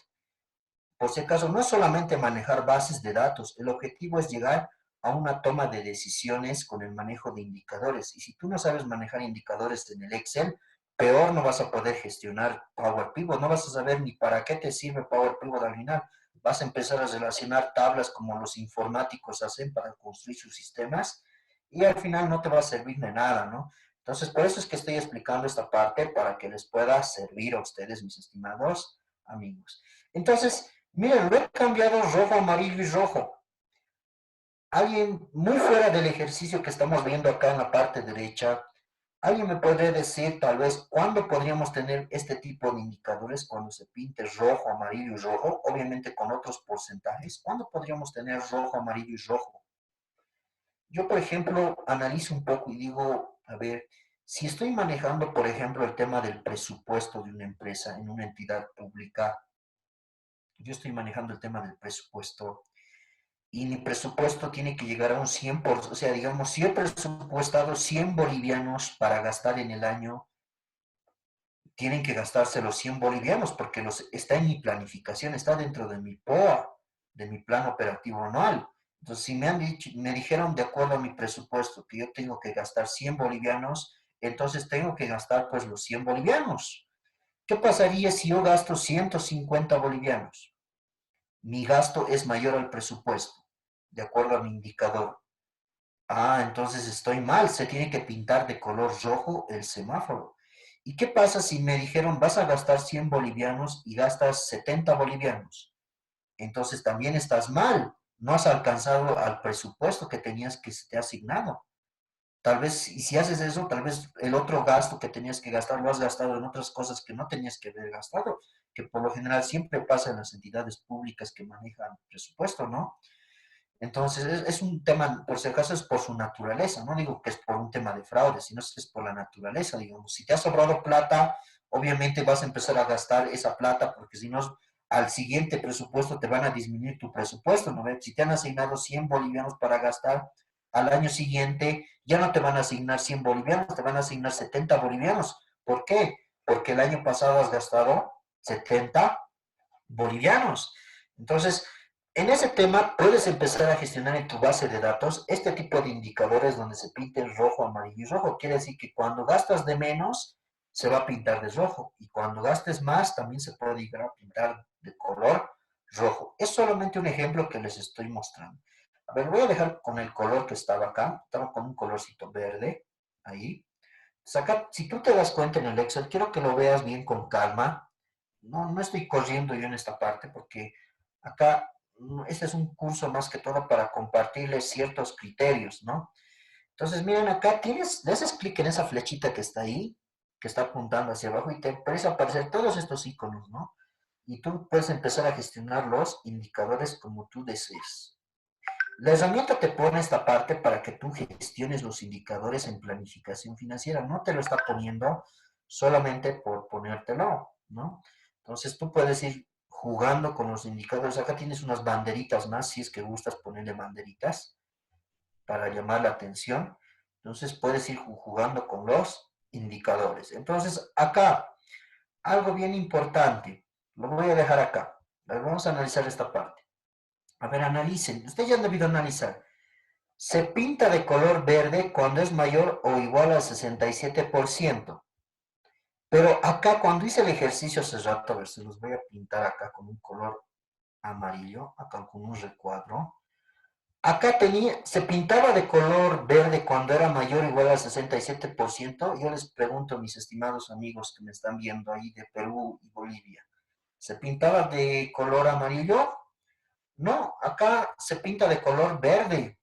por si acaso, no es solamente manejar bases de datos, el objetivo es llegar a una toma de decisiones con el manejo de indicadores. Y si tú no sabes manejar indicadores en el Excel, peor no vas a poder gestionar Power Pivot, no vas a saber ni para qué te sirve Power Pivot al final. Vas a empezar a relacionar tablas como los informáticos hacen para construir sus sistemas y al final no te va a servir de nada, ¿no? Entonces, por eso es que estoy explicando esta parte para que les pueda servir a ustedes, mis estimados amigos. Entonces, miren, lo he cambiado rojo, amarillo y rojo. Alguien muy fuera del ejercicio que estamos viendo acá en la parte derecha, ¿alguien me podría decir tal vez cuándo podríamos tener este tipo de indicadores cuando se pinte rojo, amarillo y rojo? Obviamente con otros porcentajes. ¿Cuándo podríamos tener rojo, amarillo y rojo? Yo, por ejemplo, analizo un poco y digo, a ver, si estoy manejando, por ejemplo, el tema del presupuesto de una empresa en una entidad pública, yo estoy manejando el tema del presupuesto y mi presupuesto tiene que llegar a un 100%, o sea, digamos, si he presupuestado 100 bolivianos para gastar en el año, tienen que gastarse los 100 bolivianos porque está en mi planificación, está dentro de mi POA, de mi plan operativo anual. Entonces, si me dijeron de acuerdo a mi presupuesto que yo tengo que gastar 100 bolivianos, entonces tengo que gastar pues los 100 bolivianos. ¿Qué pasaría si yo gasto 150 bolivianos? Mi gasto es mayor al presupuesto, de acuerdo a mi indicador. Ah, entonces estoy mal, se tiene que pintar de color rojo el semáforo. ¿Y qué pasa si me dijeron vas a gastar 100 bolivianos y gastas 70 bolivianos? Entonces también estás mal, no has alcanzado al presupuesto que tenías que se te ha asignado. Tal vez, y si haces eso, tal vez el otro gasto que tenías que gastar lo has gastado en otras cosas que no tenías que haber gastado, que por lo general siempre pasa en las entidades públicas que manejan presupuesto, ¿no? Entonces, es un tema, por si acaso es por su naturaleza, no digo que es por un tema de fraude, sino que es por la naturaleza, digamos. Si te ha sobrado plata, obviamente vas a empezar a gastar esa plata, porque si no, al siguiente presupuesto te van a disminuir tu presupuesto, ¿no? Si te han asignado 100 bolivianos para gastar, al año siguiente ya no te van a asignar 100 bolivianos, te van a asignar 70 bolivianos. ¿Por qué? Porque el año pasado has gastado 70 bolivianos. Entonces, en ese tema puedes empezar a gestionar en tu base de datos este tipo de indicadores donde se pinte el rojo, amarillo y rojo. Quiere decir que cuando gastas de menos, se va a pintar de rojo. Y cuando gastes más, también se puede llegar a pintar de color rojo. Es solamente un ejemplo que les estoy mostrando. A ver, voy a dejar con el color que estaba acá. Estaba con un colorcito verde. ahí. Entonces acá, si tú te das cuenta en el Excel, quiero que lo veas bien con calma. No estoy corriendo yo en esta parte porque acá este es un curso más que todo para compartirles ciertos criterios, ¿no? Entonces, miren, acá tienes, le haces clic en esa flechita que está ahí, que está apuntando hacia abajo y te empieza a aparecer todos estos iconos, ¿no? Y tú puedes empezar a gestionar los indicadores como tú desees. La herramienta te pone esta parte para que tú gestiones los indicadores en planificación financiera. No te lo está poniendo solamente por ponértelo, ¿no? Entonces tú puedes ir jugando con los indicadores. Acá tienes unas banderitas más, si es que gustas ponerle banderitas para llamar la atención. Entonces puedes ir jugando con los indicadores. Entonces acá, algo bien importante, lo voy a dejar acá. Vamos a analizar esta parte. A ver, analicen. Ustedes ya han debido analizar. Se pinta de color verde cuando es mayor o igual al 67%. Pero acá, cuando hice el ejercicio hace rato, a ver, se los voy a pintar acá con un color amarillo, acá con un recuadro. Acá se pintaba de color verde cuando era mayor o igual al 67%. Yo les pregunto a mis estimados amigos que me están viendo ahí de Perú y Bolivia, ¿se pintaba de color amarillo? No, acá se pinta de color verde.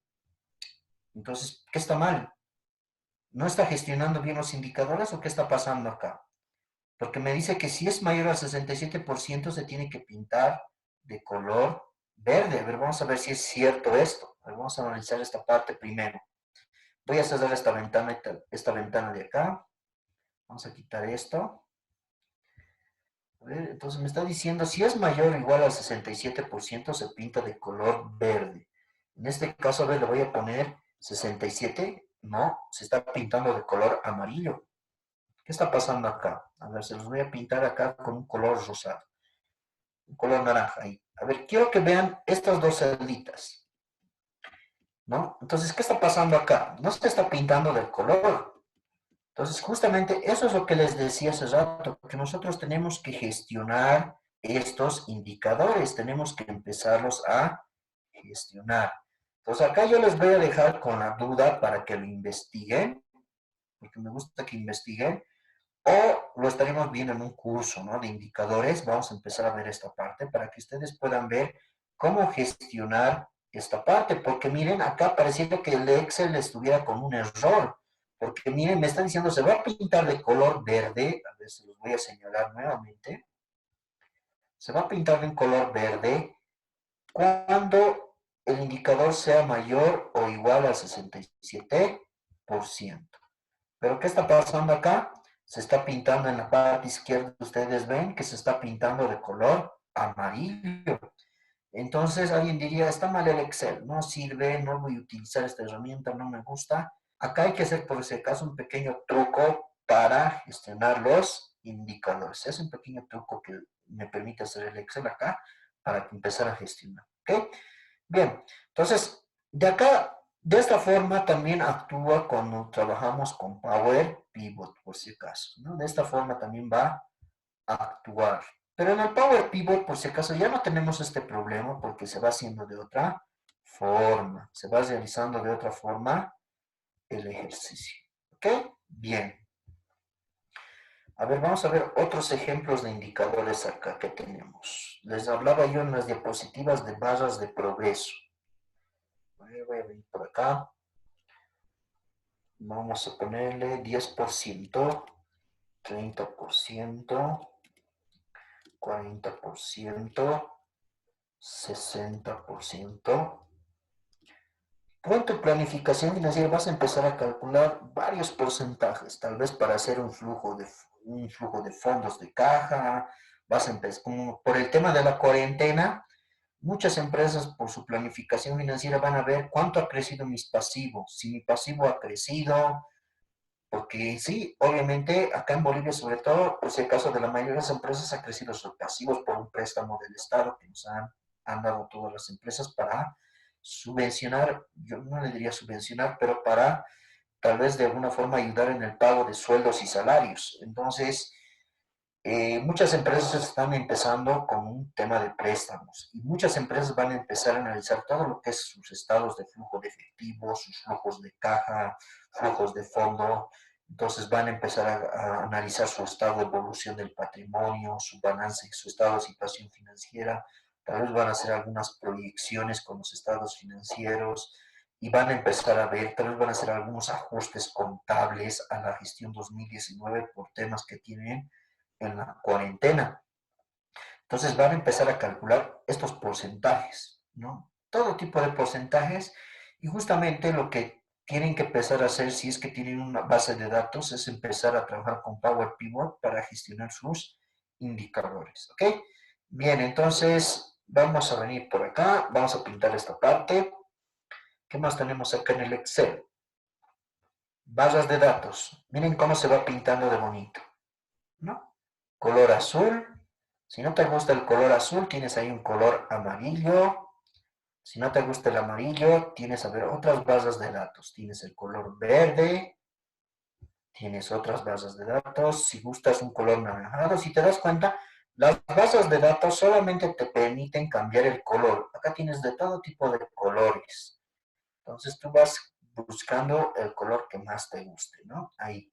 Entonces, ¿qué está mal? ¿No está gestionando bien los indicadores o qué está pasando acá? Porque me dice que si es mayor al 67% se tiene que pintar de color verde. A ver, vamos a ver si es cierto esto. A ver, vamos a analizar esta parte primero. Voy a cerrar esta ventana de acá. Vamos a quitar esto. A ver, entonces me está diciendo si es mayor o igual al 67% se pinta de color verde. En este caso, a ver, le voy a poner 67. No, se está pintando de color amarillo. ¿Qué está pasando acá? A ver, se los voy a pintar acá con un color rosado. Un color naranja ahí. A ver, quiero que vean estas dos celditas, ¿no? Entonces, ¿qué está pasando acá? No se está pintando del color. Entonces, justamente eso es lo que les decía hace rato, que nosotros tenemos que gestionar estos indicadores, tenemos que empezarlos a gestionar. Entonces, acá yo les voy a dejar con la duda para que lo investiguen, porque me gusta que investiguen, o lo estaremos viendo en un curso, ¿no? De indicadores. Vamos a empezar a ver esta parte para que ustedes puedan ver cómo gestionar esta parte, porque miren, acá pareciera que el Excel estuviera con un error, porque miren, me está diciendo, se va a pintar de color verde, a ver, se los voy a señalar nuevamente, se va a pintar de un color verde cuando el indicador sea mayor o igual al 67%. Pero ¿qué está pasando acá? Se está pintando en la parte izquierda, ustedes ven que se está pintando de color amarillo. Entonces alguien diría, está mal el Excel, no sirve, no voy a utilizar esta herramienta, no me gusta. Acá hay que hacer por ese caso un pequeño truco para gestionar los indicadores. Es un pequeño truco que me permite hacer el Excel acá para empezar a gestionar. ¿Ok? Bien, entonces de acá, de esta forma también actúa cuando trabajamos con Power Pivot, por si acaso, ¿no? De esta forma también va a actuar. Pero en el Power Pivot, por si acaso, ya no tenemos este problema porque se va haciendo de otra forma, se va realizando de otra forma el ejercicio. ¿Ok? Bien. A ver, vamos a ver otros ejemplos de indicadores acá que tenemos. Les hablaba yo en las diapositivas de barras de progreso. Voy a venir por acá. Vamos a ponerle 10%, 30%, 40%, 60%. Con tu planificación financiera vas a empezar a calcular varios porcentajes, tal vez para hacer un flujo de fondos de caja. Vas a empezar, como por el tema de la cuarentena, muchas empresas por su planificación financiera van a ver cuánto ha crecido mis pasivos, si mi pasivo ha crecido, porque sí, obviamente acá en Bolivia sobre todo, pues el caso de la mayoría de las empresas ha crecido sus pasivos por un préstamo del Estado que nos han dado todas las empresas para subvencionar, yo no le diría subvencionar, pero para tal vez de alguna forma ayudar en el pago de sueldos y salarios. Entonces, muchas empresas están empezando con un tema de préstamos y muchas empresas van a empezar a analizar todo lo que es sus estados de flujo de efectivo, sus flujos de caja, flujos de fondo. Entonces van a empezar a analizar su estado de evolución del patrimonio, su balance, su estado de situación financiera. Tal vez van a hacer algunas proyecciones con los estados financieros y van a empezar a ver, tal vez van a hacer algunos ajustes contables a la gestión 2019 por temas que tienen en la cuarentena. Entonces van a empezar a calcular estos porcentajes, ¿no? Todo tipo de porcentajes y justamente lo que tienen que empezar a hacer si es que tienen una base de datos es empezar a trabajar con Power Pivot para gestionar sus indicadores, ¿ok? Bien, entonces vamos a venir por acá, vamos a pintar esta parte. ¿Qué más tenemos acá en el Excel? Barras de datos. Miren cómo se va pintando de bonito, ¿no? Color azul. Si no te gusta el color azul, tienes ahí un color amarillo. Si no te gusta el amarillo, tienes, a ver, otras bases de datos. Tienes el color verde, tienes otras bases de datos. Si gustas un color naranjado, si te das cuenta, las bases de datos solamente te permiten cambiar el color. Acá tienes de todo tipo de colores. Entonces tú vas buscando el color que más te guste, ¿no? Ahí,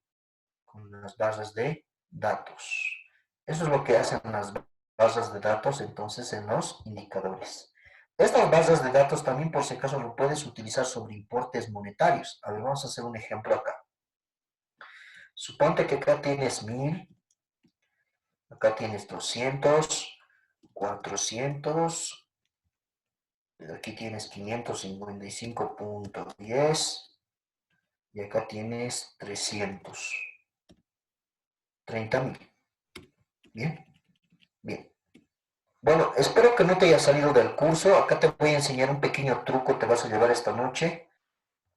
con las bases de datos. Eso es lo que hacen las bases de datos entonces en los indicadores. Estas bases de datos también por si acaso lo puedes utilizar sobre importes monetarios. A ver, vamos a hacer un ejemplo acá. Suponte que acá tienes 1000, acá tienes 200, 400, aquí tienes 555.10 y acá tienes 330.000. Bien, bien. Bueno, espero que no te haya salido del curso. Acá te voy a enseñar un pequeño truco, te vas a llevar esta noche.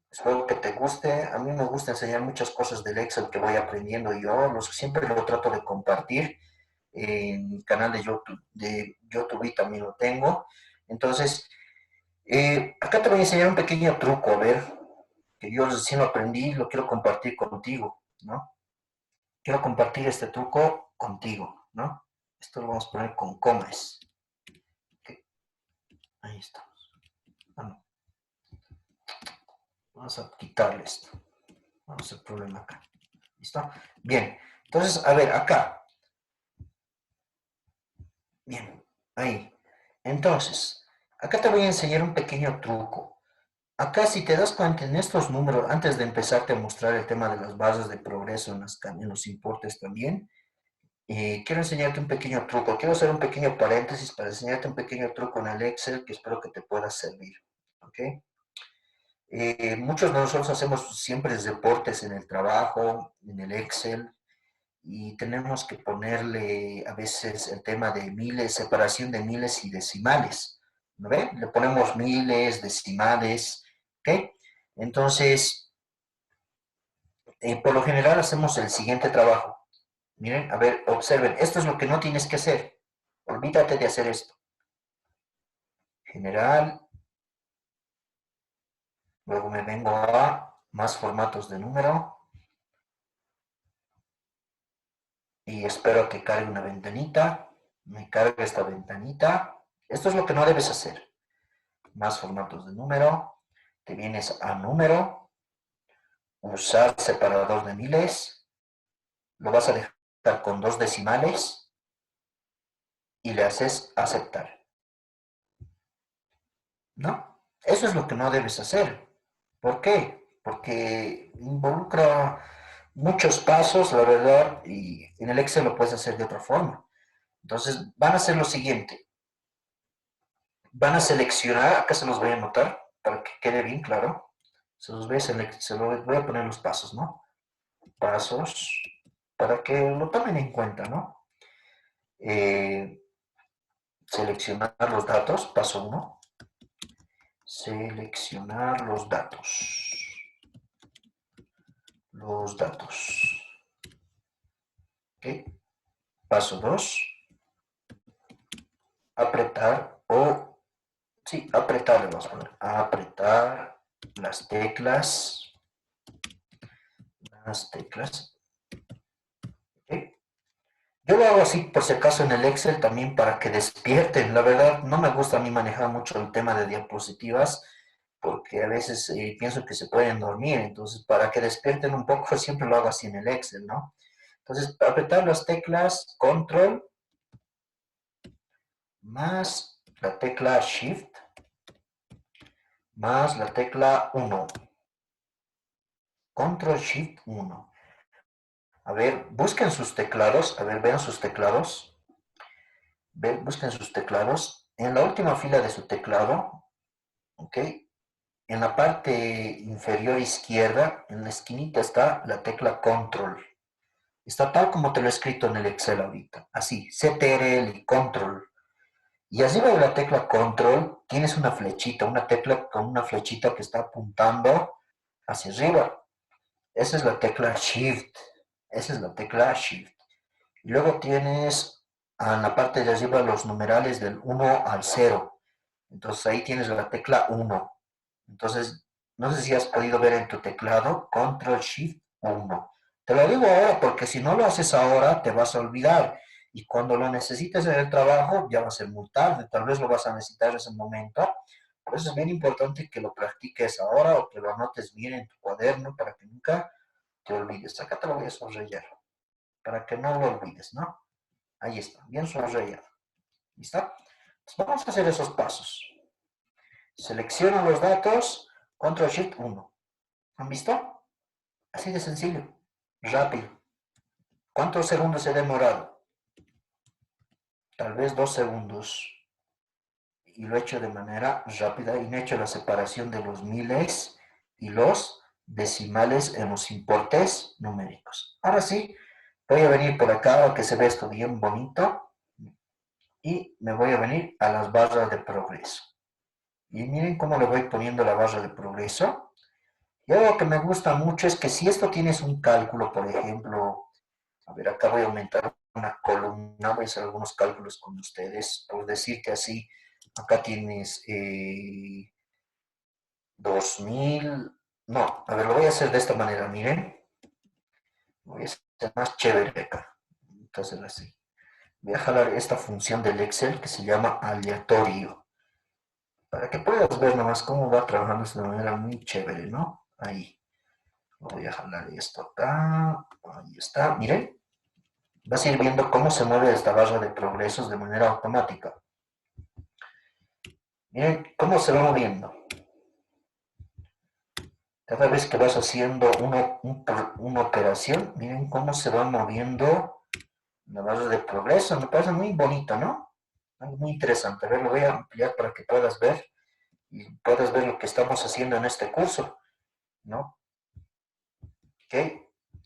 Espero que te guste. A mí me gusta enseñar muchas cosas del Excel que voy aprendiendo yo. Siempre lo trato de compartir en mi canal de YouTube y también lo tengo. Entonces, acá te voy a enseñar un pequeño truco, a ver, que yo recién lo aprendí y lo quiero compartir contigo, ¿no? Quiero compartir este truco contigo, ¿no? Esto lo vamos a poner con comas. Okay. Ahí estamos. Ah, no. Vamos a quitarle esto. Vamos a hacer problema acá. ¿Listo? Bien. Entonces, a ver, acá. Bien. Ahí. Entonces, acá te voy a enseñar un pequeño truco. Acá, si te das cuenta en estos números, antes de empezarte a mostrar el tema de las bases de progreso en los importes también, quiero enseñarte un pequeño truco. Quiero hacer un pequeño paréntesis para enseñarte un pequeño truco en el Excel que espero que te pueda servir. ¿Ok? Muchos de nosotros hacemos siempre reportes en el trabajo, en el Excel, y tenemos que ponerle a veces el tema de miles, separación de miles y decimales. ¿No ve? Le ponemos miles, decimales, ¿ok? Entonces, por lo general hacemos el siguiente trabajo. Miren, a ver, observen, esto es lo que no tienes que hacer. Olvídate de hacer esto. General, luego me vengo a más formatos de número y espero que cargue una ventanita. Me carga esta ventanita. Esto es lo que no debes hacer. Más formatos de número. Te vienes a número, usar separador de miles. Lo vas a dejar con 2 decimales y le haces aceptar. ¿No? Eso es lo que no debes hacer. ¿Por qué? Porque involucra muchos pasos, la verdad, y en el Excel lo puedes hacer de otra forma. Entonces, van a hacer lo siguiente. Van a seleccionar, acá se los voy a anotar para que quede bien claro. Se los voy a poner los pasos, ¿no? Pasos, para que lo tomen en cuenta, ¿no? Seleccionar los datos, paso 1. Seleccionar los datos. Los datos. ¿Ok? Paso 2. Apretar o... Sí, apretar le vamos a poner. Apretar las teclas. Las teclas. ¿Ok? Yo lo hago así por si acaso en el Excel también para que despierten. La verdad, no me gusta a mí manejar mucho el tema de diapositivas porque a veces pienso que se pueden dormir. Entonces, para que despierten un poco, siempre lo hago así en el Excel, ¿no? Entonces, apretar las teclas Control más la tecla Shift más la tecla 1. Control Shift 1. A ver, busquen sus teclados. A ver, vean sus teclados. Busquen sus teclados. En la última fila de su teclado, ¿ok? En la parte inferior izquierda, en la esquinita está la tecla Control. Está tal como te lo he escrito en el Excel ahorita. Así, CTRL y Control. Y arriba de la tecla Control tienes una flechita, una tecla con una flechita que está apuntando hacia arriba. Esa es la tecla Shift. Esa es la tecla Shift. Y luego tienes en la parte de arriba los numerales del 1 al 0. Entonces ahí tienes la tecla 1. Entonces, no sé si has podido ver en tu teclado Control Shift 1. Te lo digo ahora porque si no lo haces ahora te vas a olvidar. Y cuando lo necesites en el trabajo ya va a ser muy tarde. Tal vez lo vas a necesitar en ese momento. Por eso es bien importante que lo practiques ahora o que lo anotes bien en tu cuaderno para que nunca te olvides. Acá te lo voy a subrayar para que no lo olvides, ¿no? Ahí está, bien subrayado. ¿Listo? Entonces vamos a hacer esos pasos. Selecciono los datos, Control Shift 1. ¿Han visto? Así de sencillo, rápido. ¿Cuántos segundos he demorado? Tal vez 2 segundos. Y lo he hecho de manera rápida y me he hecho la separación de los miles y los decimales en los importes numéricos. Ahora sí, voy a venir por acá, que se ve esto bien bonito. Y me voy a venir a las barras de progreso. Y miren cómo le voy poniendo la barra de progreso. Y algo que me gusta mucho es que si esto tienes un cálculo, por ejemplo, a ver, acá voy a aumentar una columna, voy a hacer algunos cálculos con ustedes, por decirte así, acá tienes 2000, no, a ver, lo voy a hacer de esta manera, miren, voy a hacer más chévere acá, entonces así. Voy a jalar esta función del Excel que se llama aleatorio, para que puedas ver nomás cómo va trabajando de una manera muy chévere, ¿no? Ahí. Voy a jalar esto acá. Ahí está. Miren. Vas a ir viendo cómo se mueve esta barra de progresos de manera automática. Miren cómo se va moviendo. Cada vez que vas haciendo una operación, miren cómo se va moviendo la barra de progreso. Me parece muy bonito, ¿no? Algo muy interesante. A ver, lo voy a ampliar para que puedas ver y puedas ver lo que estamos haciendo en este curso, ¿no? Ok.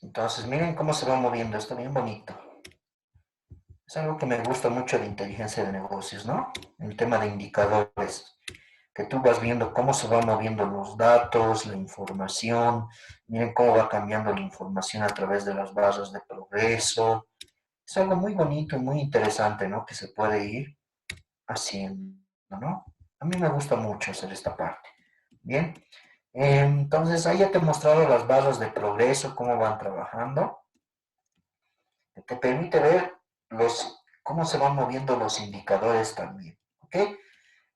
Entonces, miren cómo se va moviendo. Está bien bonito. Es algo que me gusta mucho de inteligencia de negocios, ¿no? El tema de indicadores, que tú vas viendo cómo se van moviendo los datos, la información, miren cómo va cambiando la información a través de las barras de progreso. Es algo muy bonito y muy interesante, ¿no? Que se puede ir haciendo, ¿no? A mí me gusta mucho hacer esta parte. Bien, entonces ahí ya te he mostrado las barras de progreso, cómo van trabajando. Te permite ver cómo se van moviendo los indicadores también. ¿Ok?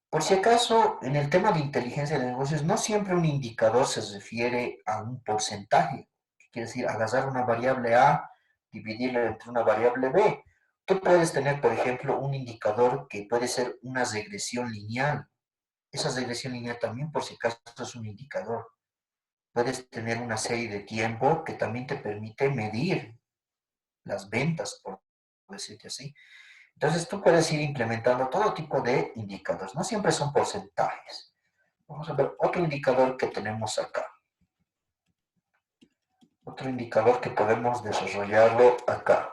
Por si acaso, en el tema de inteligencia de negocios, no siempre un indicador se refiere a un porcentaje. Quiere decir, agarrar una variable A, dividirla entre una variable B. Tú puedes tener, por ejemplo, un indicador que puede ser una regresión lineal. Esa regresión lineal también, por si acaso, es un indicador. Puedes tener una serie de tiempo que también te permite medir las ventas, por decirte así. Entonces tú puedes ir implementando todo tipo de indicadores, no siempre son porcentajes. Vamos a ver otro indicador que tenemos acá. Otro indicador que podemos desarrollarlo acá.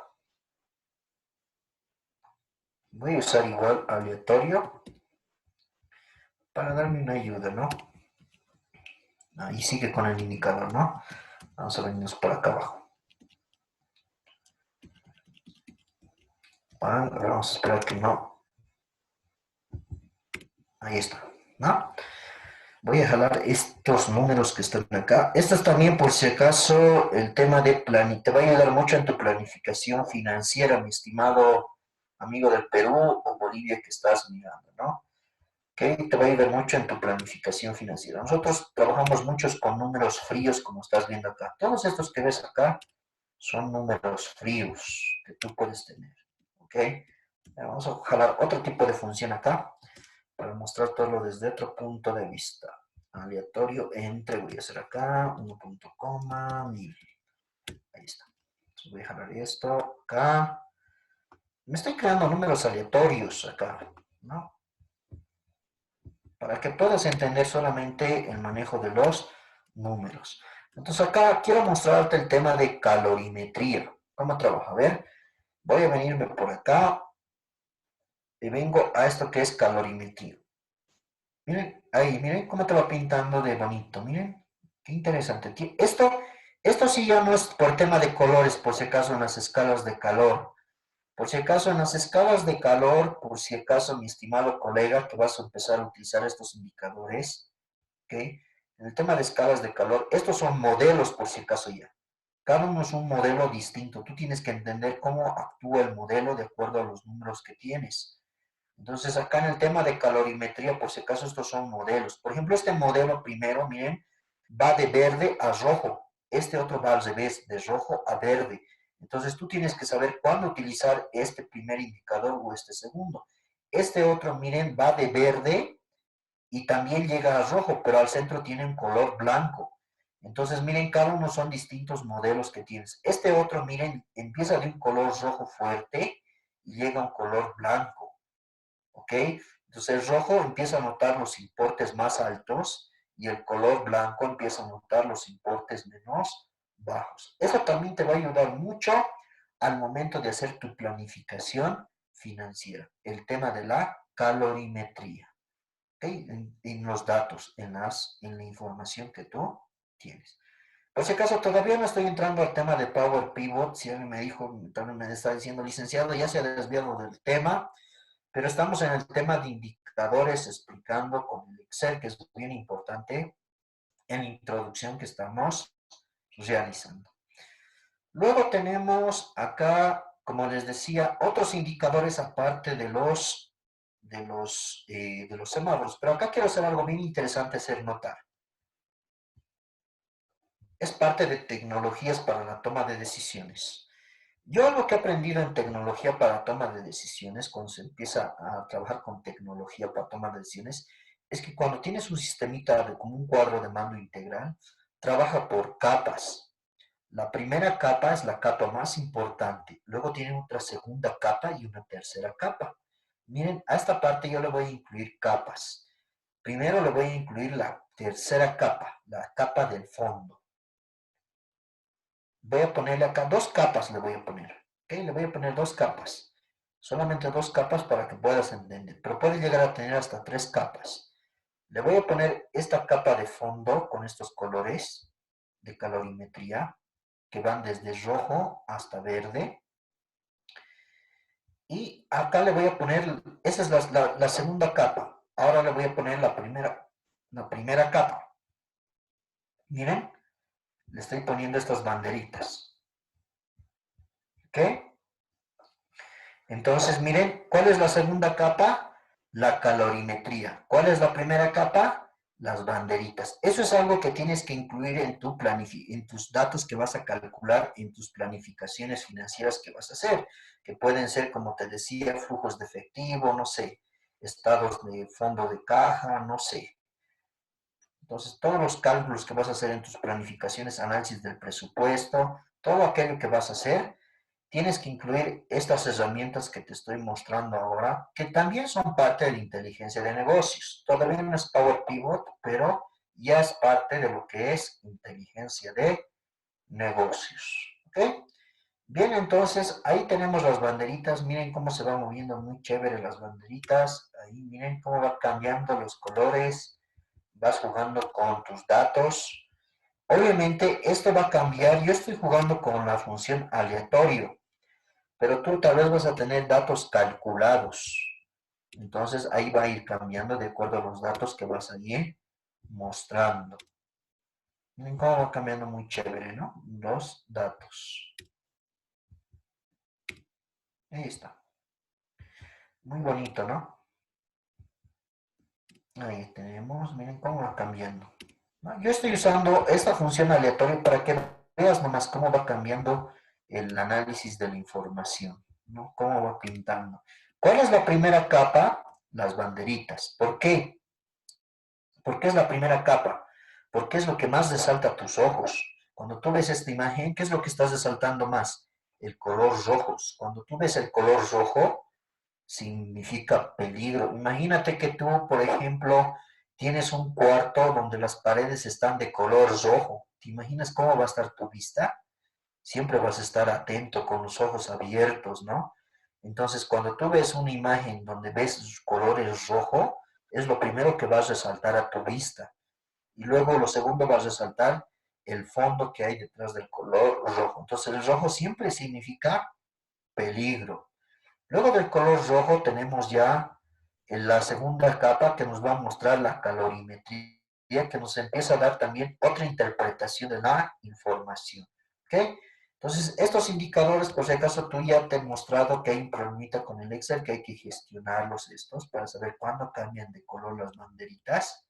Voy a usar igual aleatorio para darme una ayuda, ¿no? Ahí sigue con el indicador, ¿no? Vamos a venirnos por acá abajo. Vamos a esperar que no. Ahí está, ¿no? Voy a jalar estos números que están acá. Esto es también, por si acaso, el tema de te va a ayudar mucho en tu planificación financiera, mi estimado amigo del Perú o Bolivia que estás mirando, ¿no? Ok, te va a ayudar mucho en tu planificación financiera. Nosotros trabajamos muchos con números fríos, como estás viendo acá. Todos estos que ves acá son números fríos que tú puedes tener, ¿ok? Vamos a jalar otro tipo de función acá para mostrar todo desde otro punto de vista. Aleatorio entre, voy a hacer acá, 1 punto coma, 1000. Ahí está. Entonces voy a jalar esto acá. Me estoy creando números aleatorios acá, ¿no? Para que puedas entender solamente el manejo de los números. Entonces acá quiero mostrarte el tema de calorimetría. ¿Cómo trabaja? A ver, voy a venirme por acá y vengo a esto que es calorimetría. Miren, ahí, miren cómo te va pintando de bonito, miren, qué interesante. Esto sí ya no es por tema de colores, por si acaso en las escalas de calor. Por si acaso en las escalas de calor, por si acaso mi estimado colega, que vas a empezar a utilizar estos indicadores, ¿ok? En el tema de escalas de calor, estos son modelos por si acaso ya. Cada uno es un modelo distinto. Tú tienes que entender cómo actúa el modelo de acuerdo a los números que tienes. Entonces, acá en el tema de calorimetría, por si acaso estos son modelos. Por ejemplo, este modelo primero, miren, va de verde a rojo. Este otro va al revés, de rojo a verde. Entonces, tú tienes que saber cuándo utilizar este primer indicador o este segundo. Este otro, miren, va de verde y también llega a rojo, pero al centro tiene un color blanco. Entonces, miren, cada uno son distintos modelos que tienes. Este otro, miren, empieza de un color rojo fuerte y llega a un color blanco. ¿Ok? Entonces el rojo empieza a notar los importes más altos y el color blanco empieza a notar los importes menos bajos. Eso también te va a ayudar mucho al momento de hacer tu planificación financiera. El tema de la calorimetría. ¿Ok? En los datos, en la información que tú tienes. Por si acaso, todavía no estoy entrando al tema de Power Pivot. Si alguien me dijo, también me está diciendo, licenciado, ya se ha desviado del tema. Pero estamos en el tema de indicadores explicando con el Excel, que es bien importante en la introducción que estamos realizando. Luego tenemos acá, como les decía, otros indicadores aparte de los semáforos. Pero acá quiero hacer algo bien interesante, hacer notar. Es parte de tecnologías para la toma de decisiones. Yo algo que he aprendido en tecnología para toma de decisiones, cuando se empieza a trabajar con tecnología para tomar decisiones, es que cuando tienes un sistemita como un cuadro de mando integral, trabaja por capas. La primera capa es la capa más importante, luego tiene otra segunda capa y una tercera capa. Miren, a esta parte yo le voy a incluir capas. Primero le voy a incluir la tercera capa, la capa del fondo. Voy a ponerle acá dos capas, le voy a poner. ¿Ok? Le voy a poner dos capas. Solamente dos capas para que puedas entender. Pero puede llegar a tener hasta tres capas. Le voy a poner esta capa de fondo con estos colores de calorimetría que van desde rojo hasta verde. Y acá le voy a poner, esa es la segunda capa. Ahora le voy a poner la primera capa. Miren, le estoy poniendo estas banderitas. ¿Ok? Entonces, miren, ¿cuál es la segunda capa? La calorimetría. ¿Cuál es la primera capa? Las banderitas. Eso es algo que tienes que incluir en tus datos que vas a calcular, en tus planificaciones financieras que vas a hacer, que pueden ser, como te decía, flujos de efectivo, no sé, estados de fondo de caja, no sé. Entonces, todos los cálculos que vas a hacer en tus planificaciones, análisis del presupuesto, todo aquello que vas a hacer, tienes que incluir estas herramientas que te estoy mostrando ahora, que también son parte de la inteligencia de negocios. Todavía no es Power Pivot, pero ya es parte de lo que es inteligencia de negocios. ¿Ok? Bien, entonces ahí tenemos las banderitas. Miren cómo se va moviendo muy chévere las banderitas. Ahí miren cómo va cambiando los colores. Vas jugando con tus datos. Obviamente esto va a cambiar. Yo estoy jugando con la función aleatorio, pero tú tal vez vas a tener datos calculados. Entonces ahí va a ir cambiando de acuerdo a los datos que vas a ir mostrando. Miren cómo va cambiando muy chévere, ¿no? Los datos. Ahí está. Muy bonito, ¿no? Ahí tenemos, miren cómo va cambiando. ¿No? Yo estoy usando esta función aleatoria para que veas nomás cómo va cambiando el análisis de la información, ¿no? Cómo va pintando. ¿Cuál es la primera capa? Las banderitas. ¿Por qué? ¿Por qué es la primera capa? Porque es lo que más resalta a tus ojos. Cuando tú ves esta imagen, ¿qué es lo que estás resaltando más? El color rojo. Cuando tú ves el color rojo, significa peligro. Imagínate que tú, por ejemplo, tienes un cuarto donde las paredes están de color rojo. ¿Te imaginas cómo va a estar tu vista? Siempre vas a estar atento, con los ojos abiertos, ¿no? Entonces, cuando tú ves una imagen donde ves colores rojo, es lo primero que vas a resaltar a tu vista. Y luego lo segundo vas a resaltar el fondo que hay detrás del color rojo. Entonces, el rojo siempre significa peligro. Luego del color rojo tenemos ya en la segunda capa que nos va a mostrar la calorimetría, que nos empieza a dar también otra interpretación de la información. ¿Ok? Entonces, estos indicadores, por si acaso tú ya te he mostrado que hay un problemita con el Excel, que hay que gestionarlos estos para saber cuándo cambian de color las banderitas.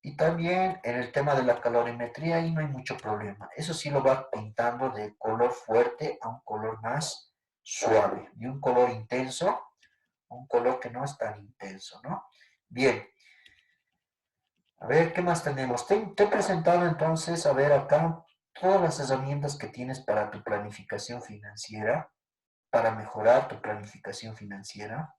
Y también en el tema de la calorimetría, ahí no hay mucho problema. Eso sí lo va pintando de color fuerte a un color más suave, de un color intenso a un color que no es tan intenso, ¿no? Bien, a ver, ¿qué más tenemos? Te he presentado entonces, a ver acá, todas las herramientas que tienes para tu planificación financiera, para mejorar tu planificación financiera.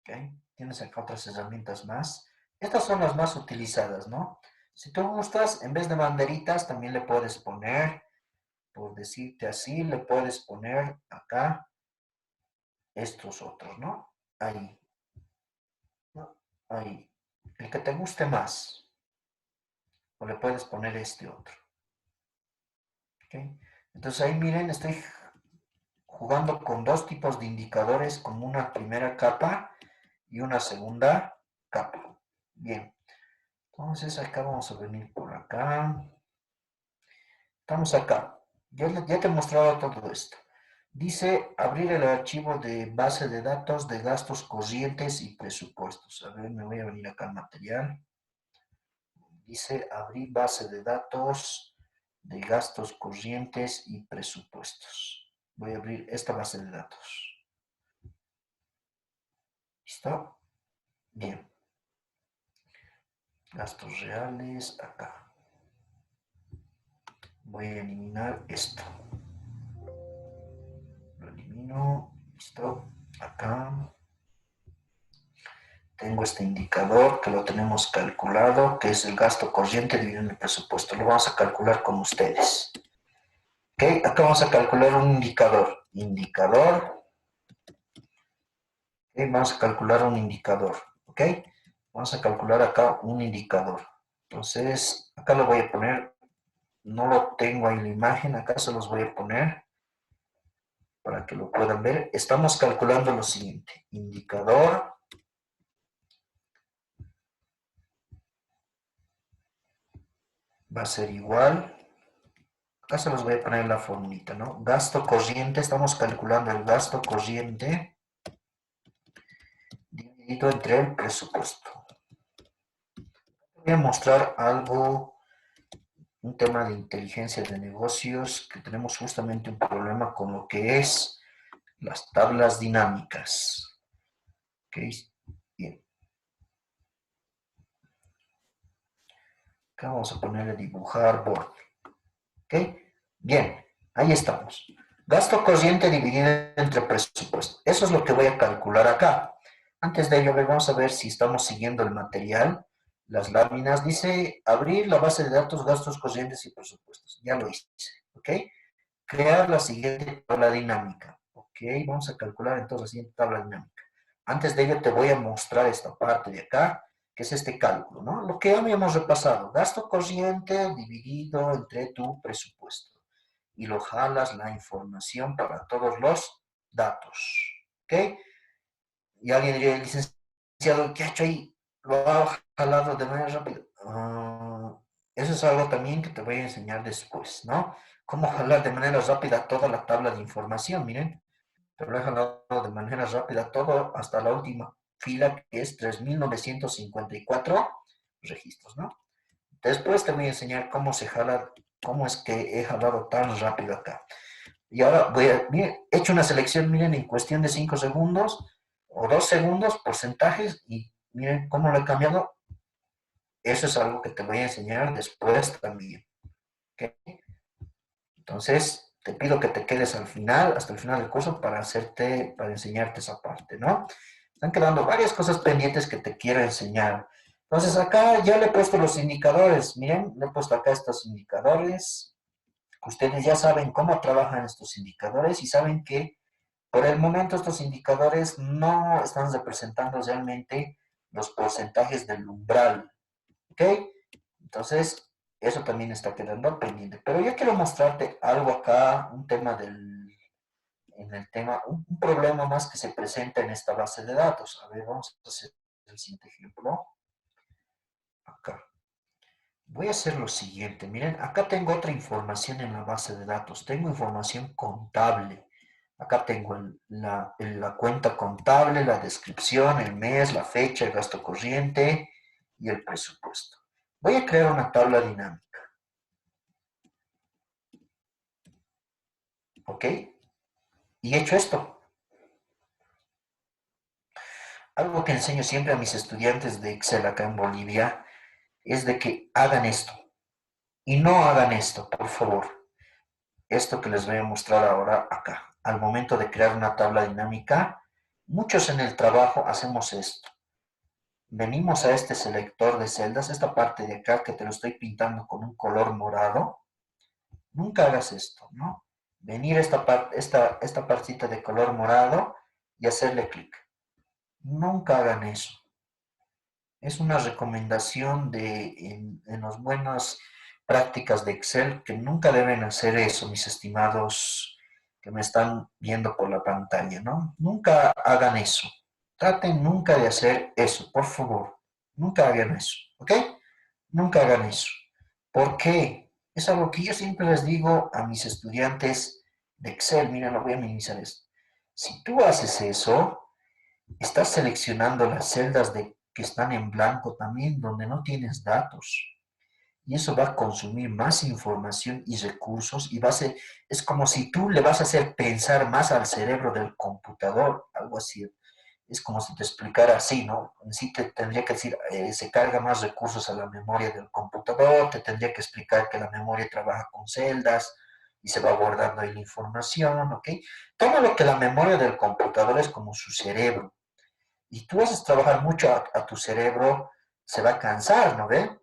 ¿Ok? Tienes acá otras herramientas más. Estas son las más utilizadas, ¿no? Si tú gustas, en vez de banderitas, también le puedes poner, por decirte así, le puedes poner acá estos otros, ¿no? Ahí, ¿no? Ahí. El que te guste más. O le puedes poner este otro. ¿Ok? Entonces ahí miren, estoy jugando con dos tipos de indicadores, con una primera capa y una segunda capa. Bien. Entonces acá vamos a venir por acá. Estamos acá. Ya te he mostrado todo esto. Dice abrir el archivo de base de datos de gastos corrientes y presupuestos. A ver, me voy a venir acá al material. Dice abrir base de datos de gastos corrientes y presupuestos. Voy a abrir esta base de datos. ¿Listo? Bien. Gastos reales acá. Voy a eliminar esto. Lo elimino. Listo. Acá. Tengo este indicador que lo tenemos calculado, que es el gasto corriente dividido en el presupuesto. Lo vamos a calcular con ustedes. ¿Ok? Acá vamos a calcular un indicador. Indicador. ¿Ok? Vamos a calcular un indicador. ¿Ok? Vamos a calcular acá un indicador. Entonces, acá lo voy a poner. No lo tengo ahí en la imagen. Acá se los voy a poner para que lo puedan ver. Estamos calculando lo siguiente. Indicador. Va a ser igual. Acá se los voy a poner la formulita, ¿no? Gasto corriente, estamos calculando el gasto corriente dividido entre el presupuesto. Voy a mostrar algo, un tema de inteligencia de negocios, que tenemos justamente un problema con lo que es las tablas dinámicas. ¿Ok? Bien. Acá vamos a ponerle dibujar borde. ¿Ok? Bien, ahí estamos. Gasto corriente dividido entre presupuesto. Eso es lo que voy a calcular acá. Antes de ello, vamos a ver si estamos siguiendo el material. Las láminas. Dice abrir la base de datos, gastos corrientes y presupuestos. Ya lo hice. ¿Ok? Crear la siguiente tabla dinámica. ¿Ok? Vamos a calcular entonces la siguiente tabla dinámica. Antes de ello, te voy a mostrar esta parte de acá, que es este cálculo, ¿no? Lo que ya habíamos repasado. Gasto corriente dividido entre tu presupuesto. Y lo jalas la información para todos los datos. ¿Ok? Y alguien diría, licenciado, ¿qué ha hecho ahí? Lo ha jalado de manera rápida. Eso es algo también que te voy a enseñar después, ¿no? Cómo jalar de manera rápida toda la tabla de información, miren. Te lo he jalado de manera rápida todo hasta la última fila, que es 3.954 registros, ¿no? Después te voy a enseñar cómo se jala, cómo es que he jalado tan rápido acá. Y ahora miren, he hecho una selección, miren, en cuestión de 5 segundos o 2 segundos, porcentajes, y miren cómo lo he cambiado. Eso es algo que te voy a enseñar después también. ¿Okay? Entonces, te pido que te quedes al final, hasta el final del curso, para enseñarte esa parte, ¿no? Están quedando varias cosas pendientes que te quiero enseñar. Entonces, acá ya le he puesto los indicadores. Miren, le he puesto acá estos indicadores. Ustedes ya saben cómo trabajan estos indicadores y saben que por el momento estos indicadores no están representando realmente los porcentajes del umbral. ¿Ok? Entonces, eso también está quedando pendiente. Pero yo quiero mostrarte algo acá, un tema un problema más que se presenta en esta base de datos. A ver, vamos a hacer el siguiente ejemplo. Acá. Voy a hacer lo siguiente. Miren, acá tengo otra información en la base de datos. Tengo información contable. Acá tengo la cuenta contable, la descripción, el mes, la fecha, el gasto corriente y el presupuesto. Voy a crear una tabla dinámica. ¿Ok? Y hecho esto, algo que enseño siempre a mis estudiantes de Excel acá en Bolivia es de que hagan esto. Y no hagan esto, por favor. Esto que les voy a mostrar ahora acá. Al momento de crear una tabla dinámica, muchos en el trabajo hacemos esto. Venimos a este selector de celdas, esta parte de acá que te lo estoy pintando con un color morado. Nunca hagas esto, ¿no? Venir a esta partita de color morado y hacerle clic. Nunca hagan eso. Es una recomendación en las buenas prácticas de Excel que nunca deben hacer eso, mis estimados que me están viendo por la pantalla, ¿no? Nunca hagan eso. Traten nunca de hacer eso, por favor. Nunca hagan eso, ¿ok? Nunca hagan eso. ¿Por qué? Es algo que yo siempre les digo a mis estudiantes de Excel. Mira, lo voy a minimizar esto. Si tú haces eso, estás seleccionando las celdas que están en blanco también, donde no tienes datos. Y eso va a consumir más información y recursos y es como si tú le vas a hacer pensar más al cerebro del computador, algo así. Es como si te explicara así, ¿no? En sí te tendría que decir, se carga más recursos a la memoria del computador, te tendría que explicar que la memoria trabaja con celdas y se va guardando ahí la información, ¿ok? Toma lo que la memoria del computador es como su cerebro y tú haces trabajar mucho a tu cerebro, se va a cansar, ¿no ve?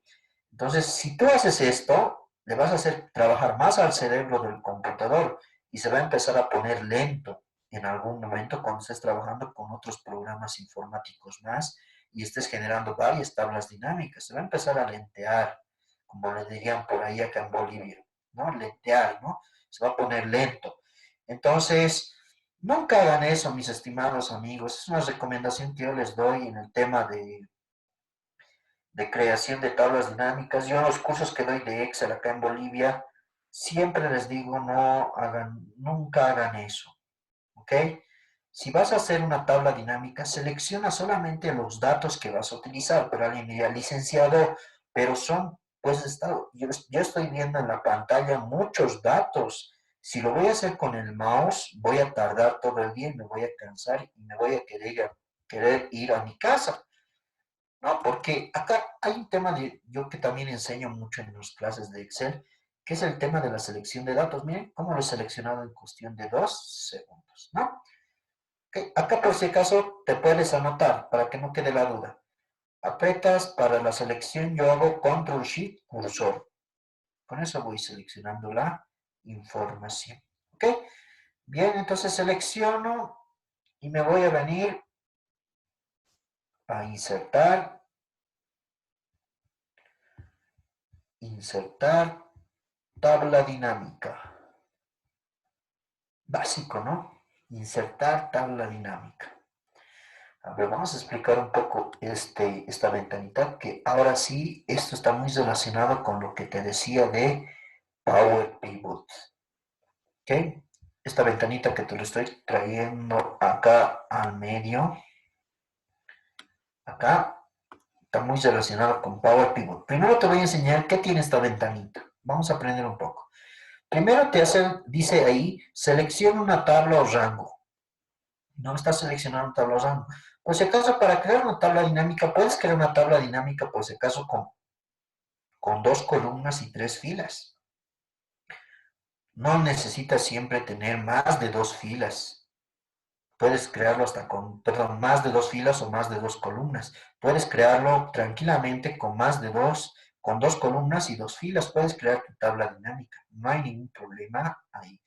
Entonces, si tú haces esto, le vas a hacer trabajar más al cerebro del computador y se va a empezar a poner lento en algún momento cuando estés trabajando con otros programas informáticos más y estés generando varias tablas dinámicas. Se va a empezar a lentear, como le dirían por ahí acá en Bolivia, ¿no? Lentear, ¿no? Se va a poner lento. Entonces, nunca hagan eso, mis estimados amigos. Es una recomendación que yo les doy en el tema de creación de tablas dinámicas. Yo en los cursos que doy de Excel acá en Bolivia, siempre les digo, nunca hagan eso, ¿ok? Si vas a hacer una tabla dinámica, selecciona solamente los datos que vas a utilizar, pero alguien diría, licenciado, pero yo estoy viendo en la pantalla muchos datos. Si lo voy a hacer con el mouse, voy a tardar todo el día y me voy a cansar y me voy a querer ir a mi casa. No, porque acá hay un tema yo que también enseño mucho en las clases de Excel, que es el tema de la selección de datos. Miren cómo lo he seleccionado en cuestión de 2 segundos, ¿no? Okay. Acá por si acaso te puedes anotar para que no quede la duda. Apretas para la selección, yo hago Control Shift cursor. Con eso voy seleccionando la información. ¿Ok? Bien, entonces selecciono y me voy a venir a insertar tabla dinámica. Básico, ¿no? Insertar tabla dinámica. A ver, vamos a explicar un poco esta ventanita, que ahora sí, esto está muy relacionado con lo que te decía de Power Pivot. ¿Ok? Esta ventanita que te lo estoy trayendo acá al medio, acá, está muy relacionado con Power Pivot. Primero te voy a enseñar qué tiene esta ventanita. Vamos a aprender un poco. Primero dice ahí, selecciona una tabla o rango. No está seleccionando una tabla o rango. Por si acaso, para crear una tabla dinámica, puedes crear una tabla dinámica, por si acaso, con 2 columnas y 3 filas. No necesitas siempre tener más de 2 filas. Puedes crearlo hasta perdón, más de 2 filas o más de 2 columnas. Puedes crearlo tranquilamente con 2 columnas y 2 filas. Puedes crear tu tabla dinámica. No hay ningún problema ahí.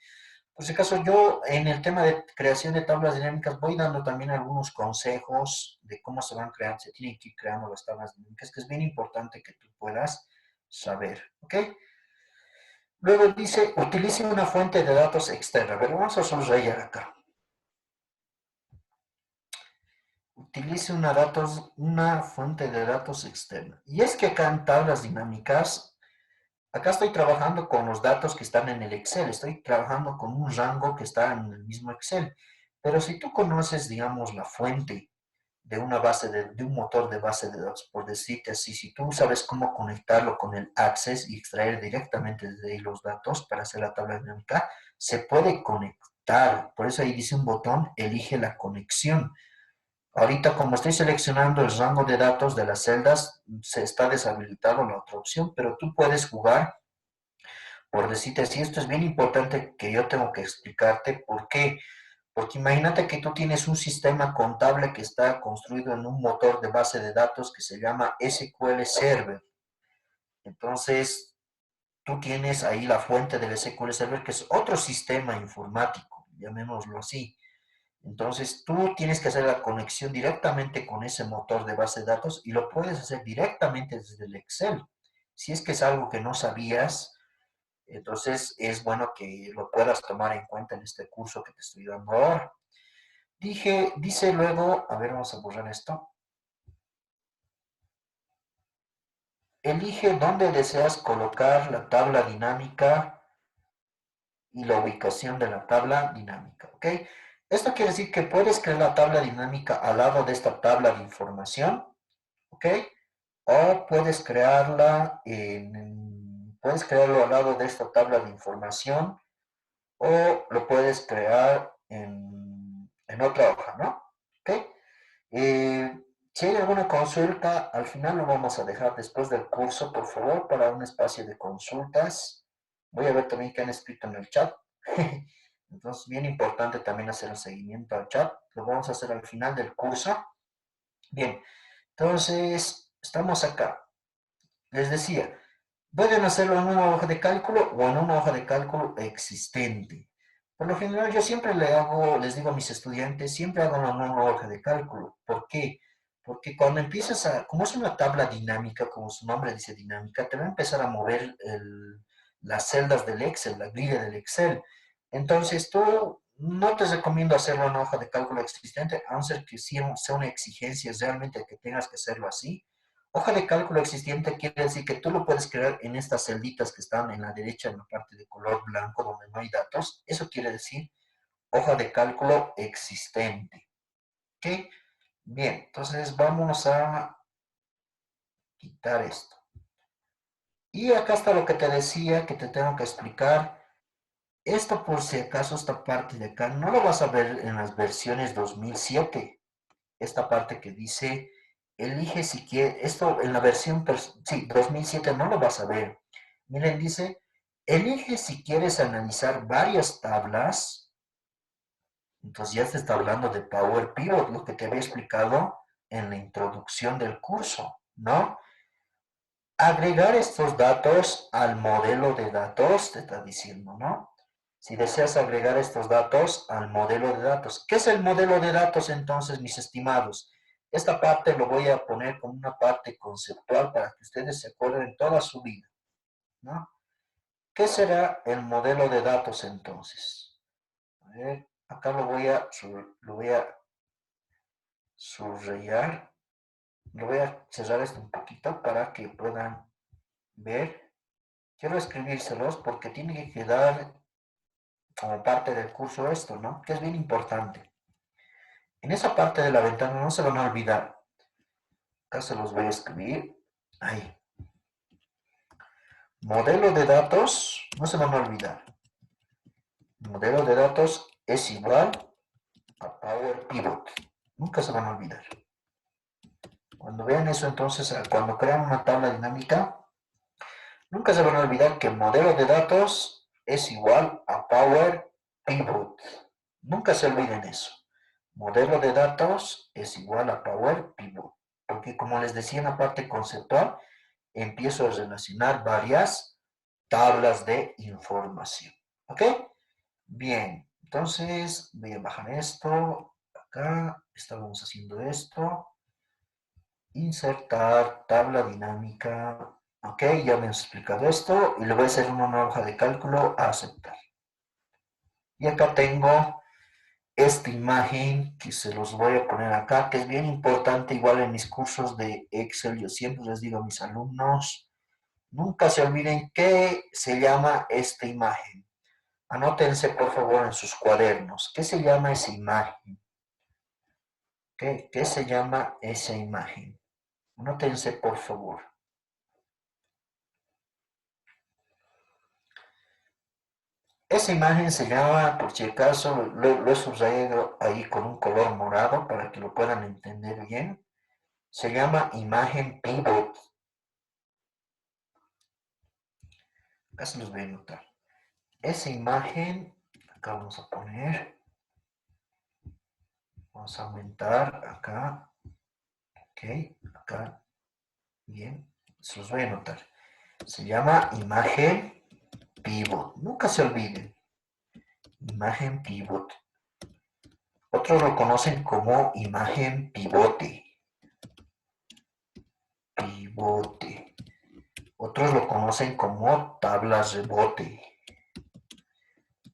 Por si acaso, yo en el tema de creación de tablas dinámicas voy dando también algunos consejos de cómo se tienen que ir creando las tablas dinámicas, que es bien importante que tú puedas saber, ¿ok? Luego dice, utilice una fuente de datos externa. A ver, vamos a subrayar acá. Utilice una fuente de datos externa. Y es que acá en tablas dinámicas, acá estoy trabajando con los datos que están en el Excel. Estoy trabajando con un rango que está en el mismo Excel. Pero si tú conoces, digamos, la fuente de de un motor de base de datos, por decirte así, si tú sabes cómo conectarlo con el Access y extraer directamente desde ahí los datos para hacer la tabla dinámica, se puede conectar. Por eso ahí dice un botón, elige la conexión. Ahorita, como estoy seleccionando el rango de datos de las celdas, se está deshabilitado la otra opción, pero tú puedes jugar, por decirte así. Esto es bien importante que yo tengo que explicarte por qué. Porque imagínate que tú tienes un sistema contable que está construido en un motor de base de datos que se llama SQL Server. Entonces, tú tienes ahí la fuente del SQL Server, que es otro sistema informático, llamémoslo así. Entonces, tú tienes que hacer la conexión directamente con ese motor de base de datos y lo puedes hacer directamente desde el Excel. Si es que es algo que no sabías, entonces es bueno que lo puedas tomar en cuenta en este curso que te estoy dando ahora. Dice luego, a ver, vamos a borrar esto. Elige dónde deseas colocar la tabla dinámica y la ubicación de la tabla dinámica, ¿ok? Esto quiere decir que puedes crear la tabla dinámica al lado de esta tabla de información, ¿ok? O puedes crearlo al lado de esta tabla de información, o lo puedes crear en otra hoja, ¿no? ¿Ok? Si hay alguna consulta, al final lo vamos a dejar después del curso, por favor, para un espacio de consultas. Voy a ver también qué han escrito en el chat. Entonces, bien importante también hacer el seguimiento al chat. Lo vamos a hacer al final del curso. Bien, entonces, estamos acá. Les decía, pueden hacerlo en una hoja de cálculo o en una hoja de cálculo existente. Por lo general, yo siempre les digo a mis estudiantes, siempre hagan una hoja de cálculo. ¿Por qué? Porque cuando como es una tabla dinámica, como su nombre dice dinámica, te va a empezar a mover las celdas del Excel, la grilla del Excel. Entonces, tú no te recomiendo hacerlo en una hoja de cálculo existente, a no ser que sea una exigencia realmente que tengas que hacerlo así. Hoja de cálculo existente quiere decir que tú lo puedes crear en estas celditas que están en la derecha, en la parte de color blanco, donde no hay datos. Eso quiere decir hoja de cálculo existente. ¿Ok? Bien, entonces vamos a quitar esto. Y acá está lo que te decía, que te tengo que explicar. Esto, por si acaso, esta parte de acá, no lo vas a ver en las versiones 2007. Esta parte que dice, elige si quieres, esto en la versión, sí, 2007 no lo vas a ver. Miren, dice, elige si quieres analizar varias tablas. Entonces ya se está hablando de Power Pivot, lo que te había explicado en la introducción del curso, ¿no? Agregar estos datos al modelo de datos, te está diciendo, ¿no? Si deseas agregar estos datos al modelo de datos. ¿Qué es el modelo de datos entonces, mis estimados? Esta parte lo voy a poner como una parte conceptual para que ustedes se acuerden toda su vida, ¿no? ¿Qué será el modelo de datos entonces? A ver, acá lo voy a subrayar. Lo voy a cerrar esto un poquito para que puedan ver. Quiero escribírselos porque tiene que quedar como parte del curso esto, ¿no? Que es bien importante. En esa parte de la ventana no se van a olvidar. Acá se los voy a escribir. Ahí. Modelo de datos, no se van a olvidar. Modelo de datos es igual a Power Pivot. Nunca se van a olvidar. Cuando vean eso, entonces, cuando crean una tabla dinámica, nunca se van a olvidar que modelo de datos es igual a Power Pivot. Nunca se olviden eso. Modelo de datos es igual a Power Pivot. Porque como les decía en la parte conceptual, empiezo a relacionar varias tablas de información. ¿Ok? Bien, entonces voy a bajar esto. Acá estábamos haciendo esto. Insertar tabla dinámica. Ok, ya me he explicado esto y le voy a hacer una nueva hoja de cálculo a aceptar. Y acá tengo esta imagen que se los voy a poner acá, que es bien importante, igual en mis cursos de Excel, yo siempre les digo a mis alumnos, nunca se olviden qué se llama esta imagen. Anótense por favor en sus cuadernos. ¿Qué se llama esa imagen? ¿Qué se llama esa imagen? Anótense por favor. Esa imagen se llama, por si acaso, lo he subrayado ahí con un color morado para que lo puedan entender bien. Se llama imagen pivot. Acá se los voy a anotar. Esa imagen, acá vamos a poner, vamos a aumentar acá, ok, acá, bien, se los voy a anotar. Se llama imagen pivot. Nunca se olviden. Imagen pivot. Otros lo conocen como imagen pivote. Pivote. Otros lo conocen como tablas rebote.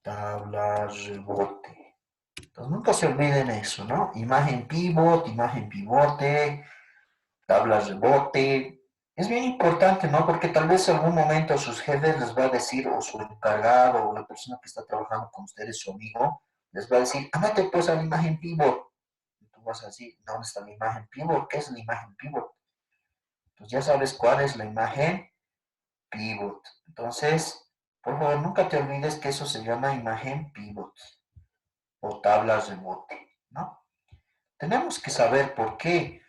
Tablas rebote. Entonces nunca se olviden eso, ¿no? Imagen pivot, imagen pivote, tablas rebote. Es bien importante, ¿no? Porque tal vez en algún momento sus jefes les va a decir, o su encargado, o la persona que está trabajando con ustedes, su amigo, les va a decir, ándate pues a la imagen pivot. Y tú vas a decir, ¿dónde está la imagen pivot? ¿Qué es la imagen pivot? Pues ya sabes cuál es la imagen pivot. Entonces, por favor, nunca te olvides que eso se llama imagen pivot o tablas rebote, ¿no? Tenemos que saber por qué.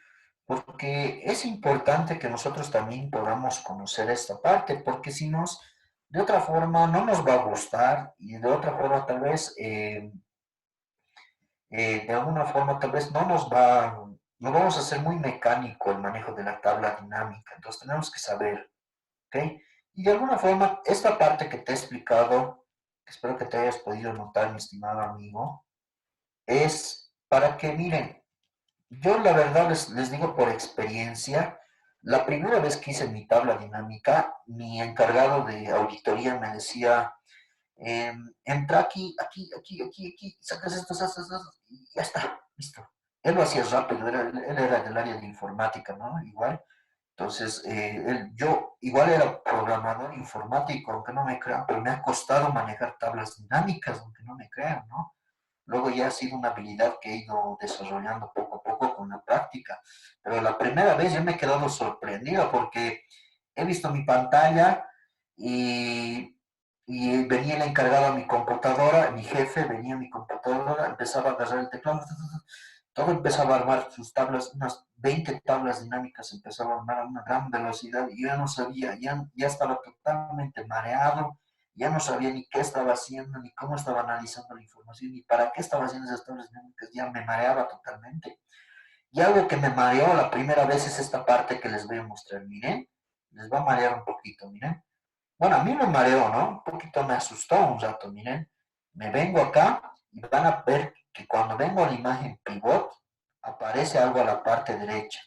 Porque es importante que nosotros también podamos conocer esta parte, porque si nos, de otra forma, no nos va a gustar y de otra forma tal vez, de alguna forma tal vez no vamos a hacer muy mecánico el manejo de la tabla dinámica, entonces tenemos que saber, ¿ok? Y de alguna forma, esta parte que te he explicado, espero que te hayas podido notar, mi estimado amigo, es para que miren, yo la verdad les digo por experiencia, la primera vez que hice mi tabla dinámica, mi encargado de auditoría me decía, entra aquí, sacas esto, y ya está, listo. Él lo hacía rápido, él era del área de informática, ¿no? Igual. Entonces, yo igual era programador informático, aunque no me crean, pero me ha costado manejar tablas dinámicas, aunque no me crean, ¿no? Luego ya ha sido una habilidad que he ido desarrollando poco a poco con la práctica. Pero la primera vez yo me he quedado sorprendido porque he visto mi pantalla y, y venía el encargado a mi computadora, mi jefe venía a mi computadora, empezaba a agarrar el teclado, todo empezaba a armar sus tablas, unas 20 tablas dinámicas empezaba a armar a una gran velocidad y yo ya no sabía, ya estaba totalmente mareado, ya no sabía ni qué estaba haciendo, ni cómo estaba analizando la información, ni para qué estaba haciendo esas tablas dinámicas, ya me mareaba totalmente. Y algo que me mareó la primera vez es esta parte que les voy a mostrar, miren, les va a marear un poquito, miren. Bueno, a mí me mareó, ¿no? Un poquito me asustó un rato, miren. Me vengo acá y van a ver que cuando vengo a la imagen pivot, aparece algo a la parte derecha.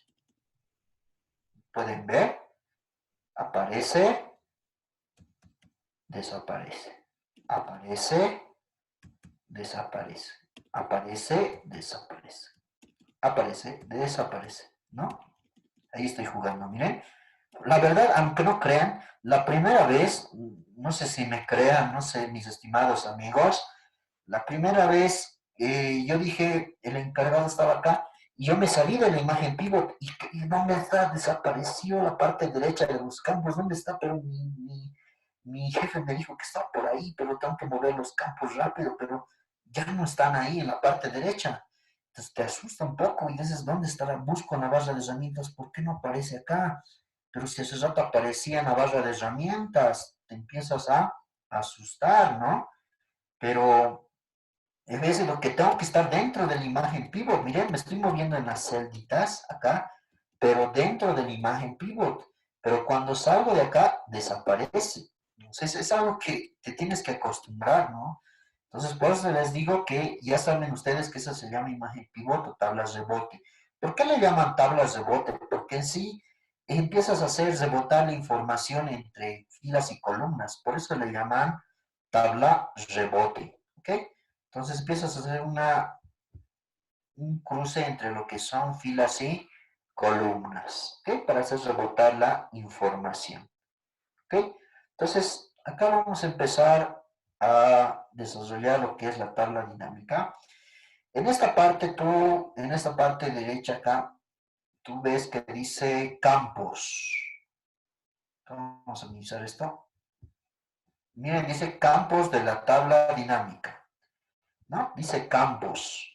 ¿Pueden ver? Aparece, desaparece. Aparece, desaparece. Aparece, desaparece. Aparece, desaparece, ¿no? Ahí estoy jugando, miren. La verdad, aunque no crean, la primera vez, no sé si me crean, no sé, mis estimados amigos, la primera vez yo dije, el encargado estaba acá, y yo me salí de la imagen pivot, y ¿dónde está? Desapareció la parte derecha de los campos, ¿dónde está? Pero mi jefe me dijo que está por ahí, pero tengo que mover los campos rápido, pero ya no están ahí en la parte derecha. Entonces te asusta un poco y dices, ¿dónde estará? Busco en la barra de herramientas, ¿por qué no aparece acá? Pero si hace rato aparecía en la barra de herramientas, te empiezas a asustar, ¿no? Pero en vez de lo que tengo que estar dentro de la imagen pivot, miren, me estoy moviendo en las celditas acá, pero dentro de la imagen pivot. Pero cuando salgo de acá, desaparece. Entonces es algo que te tienes que acostumbrar, ¿no? Entonces, por eso les digo que ya saben ustedes que eso se llama imagen pivot o tablas rebote. ¿Por qué le llaman tablas rebote? Porque en sí empiezas a hacer rebotar la información entre filas y columnas. Por eso le llaman tabla rebote. ¿Ok? Entonces empiezas a hacer un cruce entre lo que son filas y columnas. ¿Ok? Para hacer rebotar la información. ¿Ok? Entonces, acá vamos a empezar a desarrollar lo que es la tabla dinámica. En esta parte en esta parte derecha acá, tú ves que dice campos. Vamos a minimizar esto. Miren, dice campos de la tabla dinámica, ¿no? Dice campos.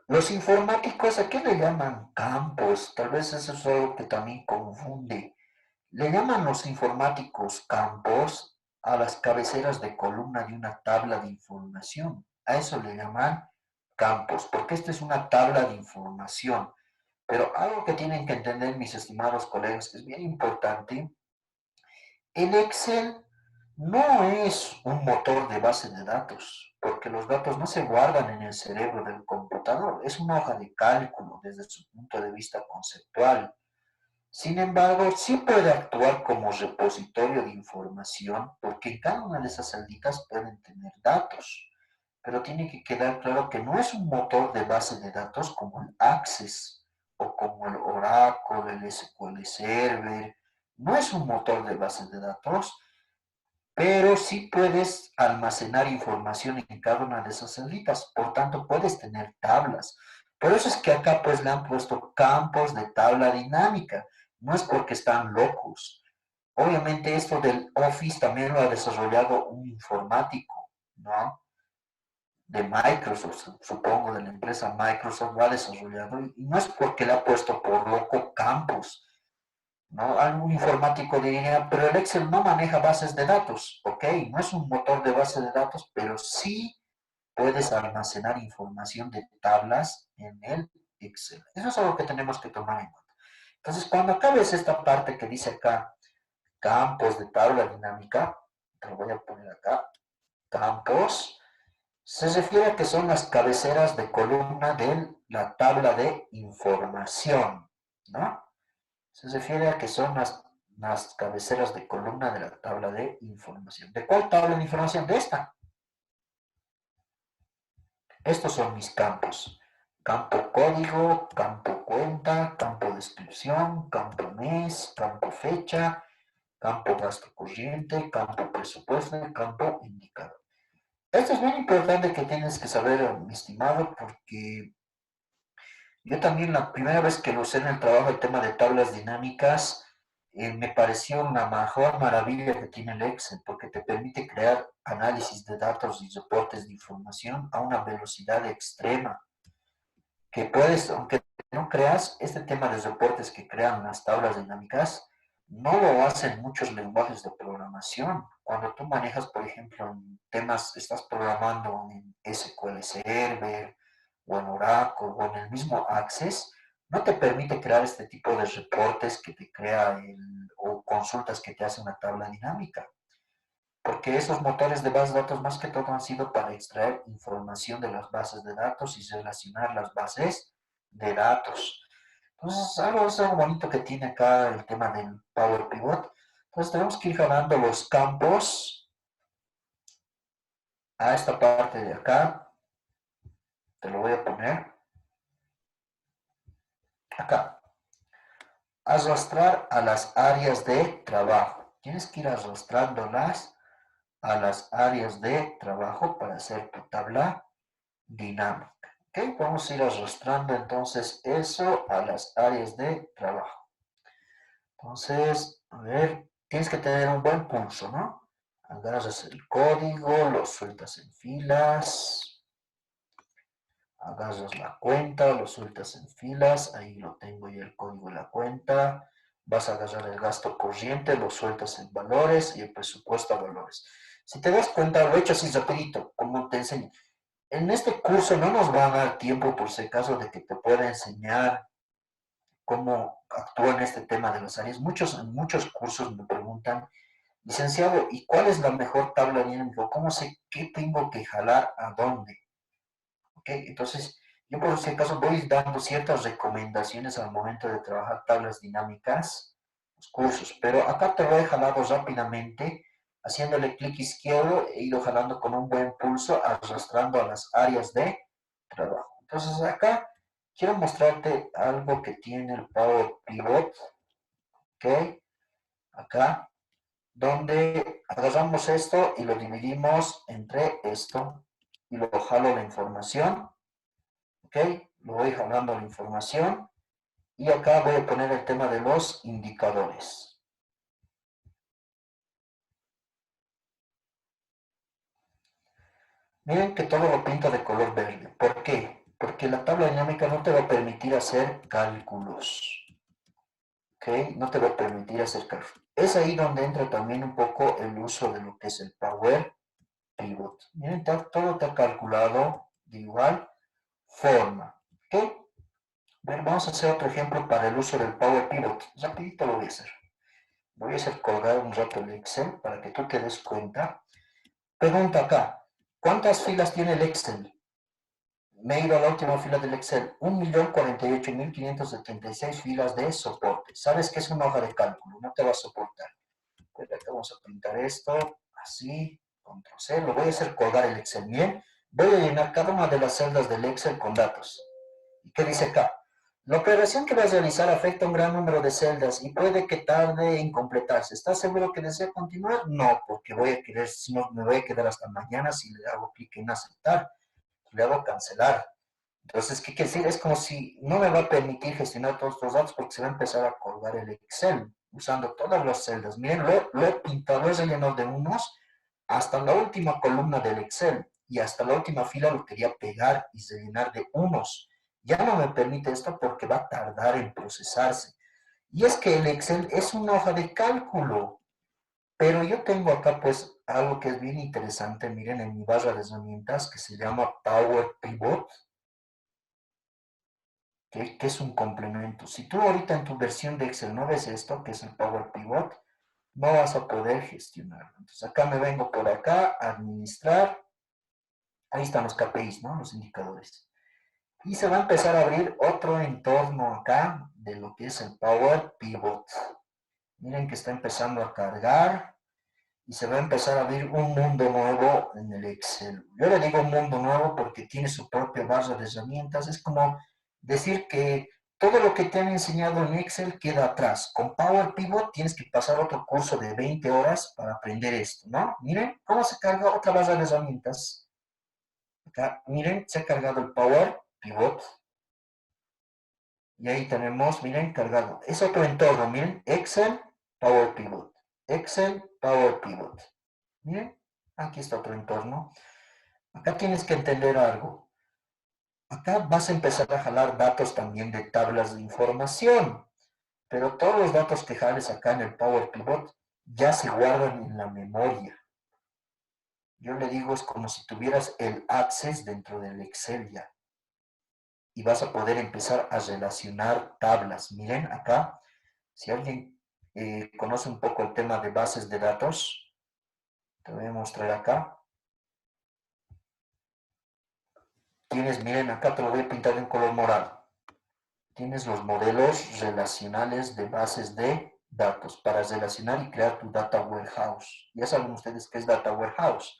Los informáticos, ¿a qué le llaman campos? Tal vez eso es algo que también confunde. Le llaman los informáticos campos a las cabeceras de columna de una tabla de información. A eso le llaman campos, porque esta es una tabla de información. Pero algo que tienen que entender, mis estimados colegas, que es bien importante, el Excel no es un motor de base de datos, porque los datos no se guardan en el cerebro del computador, es una hoja de cálculo desde su punto de vista conceptual. Sin embargo, sí puede actuar como repositorio de información porque en cada una de esas celditas pueden tener datos, pero tiene que quedar claro que no es un motor de base de datos como el Access o como el Oracle, el SQL Server, no es un motor de base de datos, pero sí puedes almacenar información en cada una de esas celditas, por tanto puedes tener tablas. Por eso es que acá pues le han puesto campos de tabla dinámica, no es porque están locos. Obviamente esto del Office también lo ha desarrollado un informático, ¿no? De Microsoft, supongo, de la empresa Microsoft lo ha desarrollado y no es porque le ha puesto por loco campos, ¿no? Algún informático diría, pero el Excel no maneja bases de datos, ¿ok? No es un motor de base de datos, pero sí puedes almacenar información de tablas en el Excel. Eso es algo que tenemos que tomar en cuenta. Entonces, cuando acabes esta parte que dice acá, campos de tabla dinámica, te lo voy a poner acá, campos, se refiere a que son las cabeceras de columna de la tabla de información, ¿no? Se refiere a que son las cabeceras de columna de la tabla de información. ¿De cuál tabla de información? De esta. Estos son mis campos. Campo código, campo cuenta, campo descripción, campo mes, campo fecha, campo gasto corriente, campo presupuesto, campo indicador. Esto es muy importante que tienes que saber, mi estimado, porque yo también la primera vez que lo usé en el trabajo, el tema de tablas dinámicas, me pareció una mejor maravilla que tiene el Excel, porque te permite crear análisis de datos y reportes de información a una velocidad extrema, que puedes, aunque no creas, este tema de reportes que crean las tablas dinámicas, no lo hacen muchos lenguajes de programación. Cuando tú manejas, por ejemplo, en temas, estás programando en SQL Server o en Oracle o en el mismo Access, no te permite crear este tipo de reportes que te crea o consultas que te hace una tabla dinámica. Porque esos motores de bases de datos más que todo han sido para extraer información de las bases de datos y relacionar las bases de datos. Entonces, es algo bonito que tiene acá el tema del Power Pivot. Entonces, tenemos que ir jalando los campos a esta parte de acá. Te lo voy a poner acá. arrastrar a las áreas de trabajo. Tienes que ir arrastrándolas a las áreas de trabajo para hacer tu tabla dinámica. ¿Ok? Vamos a ir arrastrando entonces eso a las áreas de trabajo. Entonces, a ver, tienes que tener un buen pulso, ¿no? Agarras el código, lo sueltas en filas, agarras la cuenta, lo sueltas en filas, ahí lo tengo ya el código de la cuenta, vas a agarrar el gasto corriente, lo sueltas en valores y el presupuesto a valores. Si te das cuenta, lo he hecho así rapidito, como te enseño. En este curso no nos va a dar tiempo, por si acaso, de que te pueda enseñar cómo actúa en este tema de las áreas. En muchos cursos me preguntan, licenciado, ¿y cuál es la mejor tabla dinámica? ¿Cómo sé qué tengo que jalar a dónde? ¿Ok? Entonces, yo por si acaso voy dando ciertas recomendaciones al momento de trabajar tablas dinámicas, los cursos, pero acá te lo he jalado rápidamente, haciéndole clic izquierdo, he ido jalando con un buen pulso, arrastrando a las áreas de trabajo. Entonces acá quiero mostrarte algo que tiene el Power Pivot, ¿ok? Acá, donde agarramos esto y lo dividimos entre esto y lo jalo la información, ¿ok? Lo voy jalando la información y acá voy a poner el tema de los indicadores. Miren que todo lo pinta de color verde. ¿Por qué? Porque la tabla dinámica no te va a permitir hacer cálculos. ¿Ok? No te va a permitir hacer cálculos. Es ahí donde entra también un poco el uso de lo que es el Power Pivot. Miren, todo está calculado de igual forma. ¿Ok? Bueno, vamos a hacer otro ejemplo para el uso del Power Pivot. Rapidito lo voy a hacer. Voy a hacer colgar un rato el Excel para que tú te des cuenta. Pregunta acá, ¿cuántas filas tiene el Excel? Me he ido a la última fila del Excel. 1.048.576 filas de soporte. ¿Sabes qué es una hoja de cálculo? No te va a soportar. Pues acá vamos a pintar esto, así, control C. Lo voy a hacer colgar el Excel. Bien, voy a llenar cada una de las celdas del Excel con datos. ¿Y qué dice acá? La operación que vas a realizar afecta a un gran número de celdas y puede que tarde en completarse. ¿Estás seguro que desea continuar? No, porque voy a querer, si no, me voy a quedar hasta mañana si le hago clic en aceptar. Le hago cancelar. Entonces, ¿qué quiere decir? Es como si no me va a permitir gestionar todos estos datos porque se va a empezar a colgar el Excel usando todas las celdas. Miren, lo he pintado, lo he rellenado de unos hasta la última columna del Excel y hasta la última fila lo quería pegar y rellenar de unos. Ya no me permite esto porque va a tardar en procesarse. Y es que el Excel es una hoja de cálculo. Pero yo tengo acá pues algo que es bien interesante, miren en mi barra de herramientas que se llama Power Pivot, que es un complemento. Si tú ahorita en tu versión de Excel no ves esto, que es el Power Pivot, no vas a poder gestionarlo. Entonces acá me vengo por acá, administrar, ahí están los KPIs, ¿no? Los indicadores. Y se va a empezar a abrir otro entorno acá de lo que es el Power Pivot. Miren que está empezando a cargar. Y se va a empezar a abrir un mundo nuevo en el Excel. Yo le digo mundo nuevo porque tiene su propia base de herramientas. Es como decir que todo lo que te han enseñado en Excel queda atrás. Con Power Pivot tienes que pasar otro curso de 20 horas para aprender esto, ¿no? Miren cómo se carga otra base de herramientas. Acá, miren, se ha cargado el Power Pivot. Y ahí tenemos, miren, cargado. Es otro entorno, miren, Excel, Power Pivot. Excel, Power Pivot. Miren, aquí está otro entorno. Acá tienes que entender algo. Acá vas a empezar a jalar datos también de tablas de información. Pero todos los datos que jales acá en el Power Pivot ya se guardan en la memoria. Yo le digo, es como si tuvieras el Access dentro del Excel ya. Y vas a poder empezar a relacionar tablas. Miren acá, si alguien conoce un poco el tema de bases de datos, te voy a mostrar acá. Tienes, miren, acá te lo voy a pintar en color morado. Tienes los modelos relacionales de bases de datos para relacionar y crear tu data warehouse. Ya saben ustedes qué es data warehouse.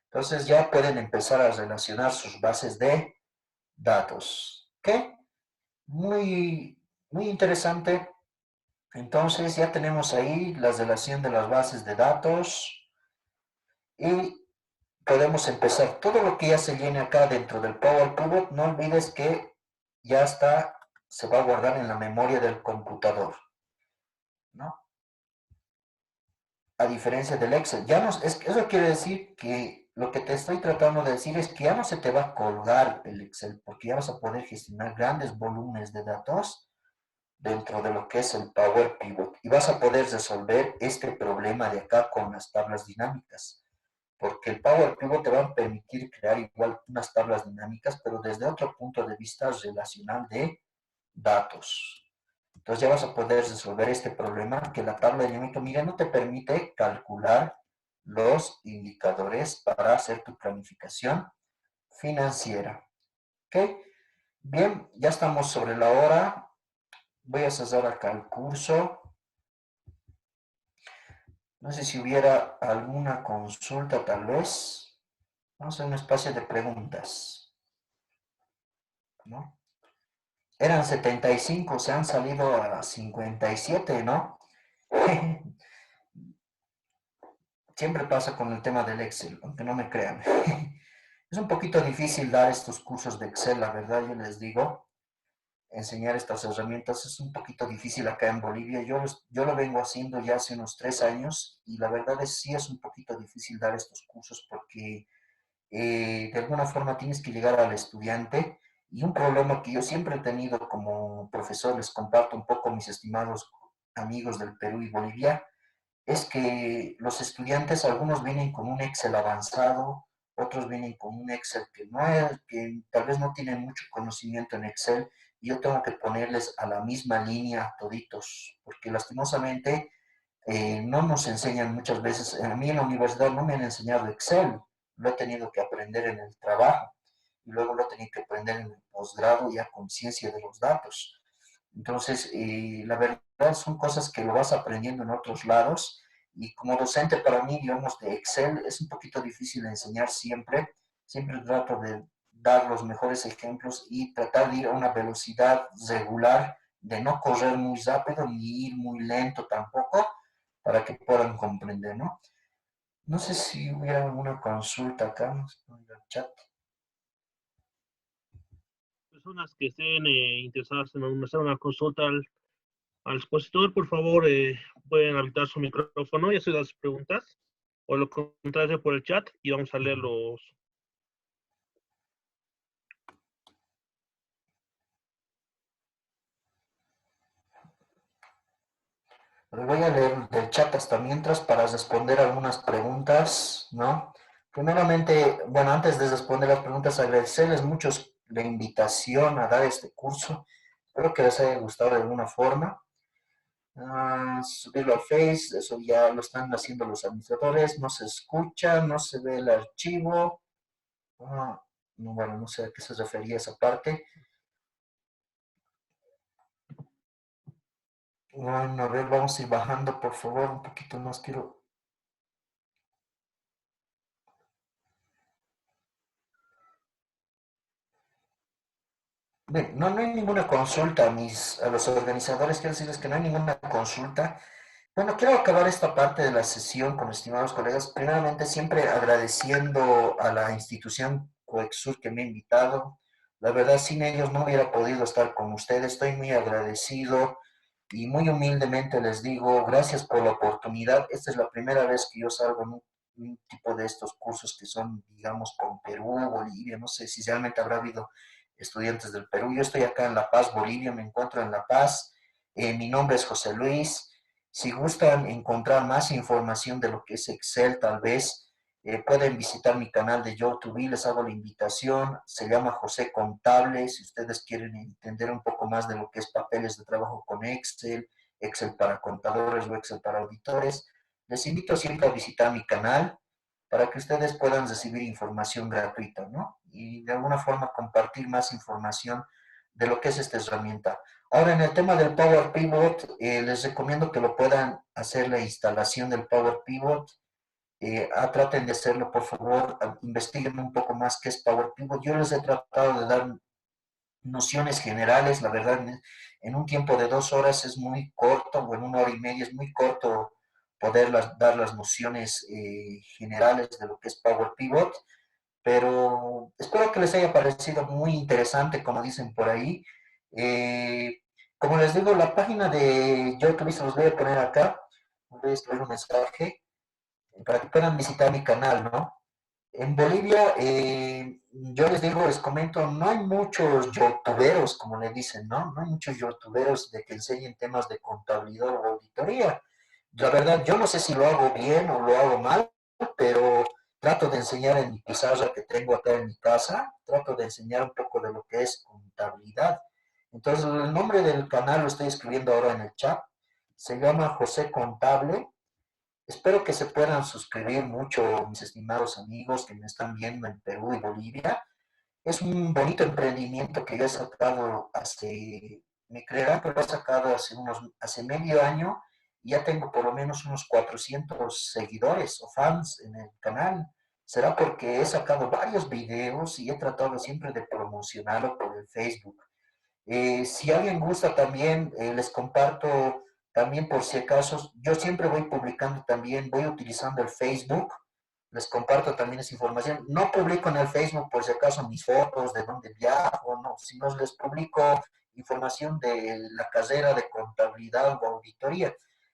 Entonces ya pueden empezar a relacionar sus bases de datos. ¿Ok? Muy interesante. Entonces ya tenemos ahí la relación de las bases de datos y podemos empezar. Todo lo que ya se llene acá dentro del Power Pivot, no olvides que ya está, se va a guardar en la memoria del computador, ¿no? A diferencia del Excel. Ya no, eso quiere decir que lo que te estoy tratando de decir es que ya no se te va a colgar el Excel, porque ya vas a poder gestionar grandes volúmenes de datos dentro de lo que es el Power Pivot y vas a poder resolver este problema de acá con las tablas dinámicas, porque el Power Pivot te va a permitir crear igual unas tablas dinámicas, pero desde otro punto de vista relacional de datos. Entonces ya vas a poder resolver este problema que la tabla dinámica, mira, no te permite calcular los indicadores para hacer tu planificación financiera. ¿Ok? Bien, ya estamos sobre la hora. Voy a cerrar acá el curso. No sé si hubiera alguna consulta tal vez. Vamos a un espacio de preguntas, ¿no? Eran 75, se han salido a 57, ¿no? Siempre pasa con el tema del Excel, aunque no me crean. Es un poquito difícil dar estos cursos de Excel, la verdad, yo les digo. Enseñar estas herramientas es un poquito difícil acá en Bolivia. Yo lo vengo haciendo ya hace unos 3 años y la verdad es sí es un poquito difícil dar estos cursos porque de alguna forma tienes que llegar al estudiante y un problema que yo siempre he tenido como profesor, les comparto un poco mis estimados amigos del Perú y Bolivia, es que los estudiantes, algunos vienen con un Excel avanzado, otros vienen con un Excel que no es, que tal vez no tienen mucho conocimiento en Excel, y yo tengo que ponerles a la misma línea toditos, porque lastimosamente no nos enseñan muchas veces, a mí en la universidad no me han enseñado Excel, lo he tenido que aprender en el trabajo, y luego lo he tenido que aprender en el posgrado y a conciencia de los datos. Entonces, la verdad son cosas que lo vas aprendiendo en otros lados y como docente para mí, digamos, de Excel es un poquito difícil de enseñar siempre. Siempre trato de dar los mejores ejemplos y tratar de ir a una velocidad regular, de no correr muy rápido ni ir muy lento tampoco, para que puedan comprender, ¿no? No sé si hubiera alguna consulta acá, vamos a poner el chat. Personas que estén interesadas en hacer una consulta al expositor, por favor, pueden habilitar su micrófono y hacer las preguntas, o lo contrario por el chat y vamos a leer los. Les voy a leer del chat hasta mientras para responder algunas preguntas, ¿no? Primeramente, bueno, antes de responder las preguntas, agradecerles mucho la invitación a dar este curso. Espero que les haya gustado de alguna forma. Subirlo a Face, eso ya lo están haciendo los administradores. No se escucha, no se ve el archivo. No, bueno, no sé a qué se refería esa parte. Bueno, a ver, vamos a ir bajando, por favor, un poquito más. Quiero. Bien, no, no hay ninguna consulta a los organizadores, quiero decirles que no hay ninguna consulta. Bueno, quiero acabar esta parte de la sesión con estimados colegas, primeramente siempre agradeciendo a la institución Coexur que me ha invitado. La verdad, sin ellos no hubiera podido estar con ustedes, estoy muy agradecido y muy humildemente les digo, gracias por la oportunidad. Esta es la primera vez que yo salgo en un tipo de estos cursos que son, digamos, con Perú, Bolivia, no sé si realmente habrá habido estudiantes del Perú. Yo estoy acá en La Paz, Bolivia, me encuentro en La Paz. Mi nombre es José Luis. Si gustan encontrar más información de lo que es Excel, tal vez pueden visitar mi canal de YouTube, les hago la invitación, se llama José Contable, si ustedes quieren entender un poco más de lo que es papeles de trabajo con Excel, Excel para contadores o Excel para auditores, les invito siempre a visitar mi canal para que ustedes puedan recibir información gratuita, ¿no? Y de alguna forma compartir más información de lo que es esta herramienta. Ahora, en el tema del Power Pivot, les recomiendo que lo puedan hacer la instalación del Power Pivot. Traten de hacerlo, por favor. Investiguen un poco más qué es Power Pivot. Yo les he tratado de dar nociones generales. La verdad, en un tiempo de 2 horas es muy corto, o en 1 hora y media es muy corto poder dar las nociones generales de lo que es Power Pivot, pero espero que les haya parecido muy interesante, como dicen por ahí. Eh, Como les digo, la página de YouTube se los voy a poner acá, voy a escribir un mensaje para que puedan visitar mi canal, ¿no? En Bolivia, yo les digo, les comento, no hay muchos youtuberos, como le dicen, ¿no? No hay muchos youtuberos de que enseñen temas de contabilidad o auditoría. La verdad, yo no sé si lo hago bien o lo hago mal, pero trato de enseñar en mi pizarra que tengo acá en mi casa, trato de enseñar un poco de lo que es contabilidad. Entonces, el nombre del canal lo estoy escribiendo ahora en el chat. Se llama José Contable. Espero que se puedan suscribir mucho, mis estimados amigos que me están viendo en Perú y Bolivia. Es un bonito emprendimiento que yo he sacado me creerán que lo he sacado hace medio año y ya tengo por lo menos unos 400 seguidores o fans en el canal. Será porque he sacado varios videos y he tratado siempre de promocionarlo por el Facebook. Si alguien gusta también, les comparto también por si acaso, yo siempre voy publicando también, voy utilizando el Facebook, les comparto también esa información. No publico en el Facebook por si acaso mis fotos de dónde viajo, no, sino les publico información de la carrera de contabilidad o auditoría.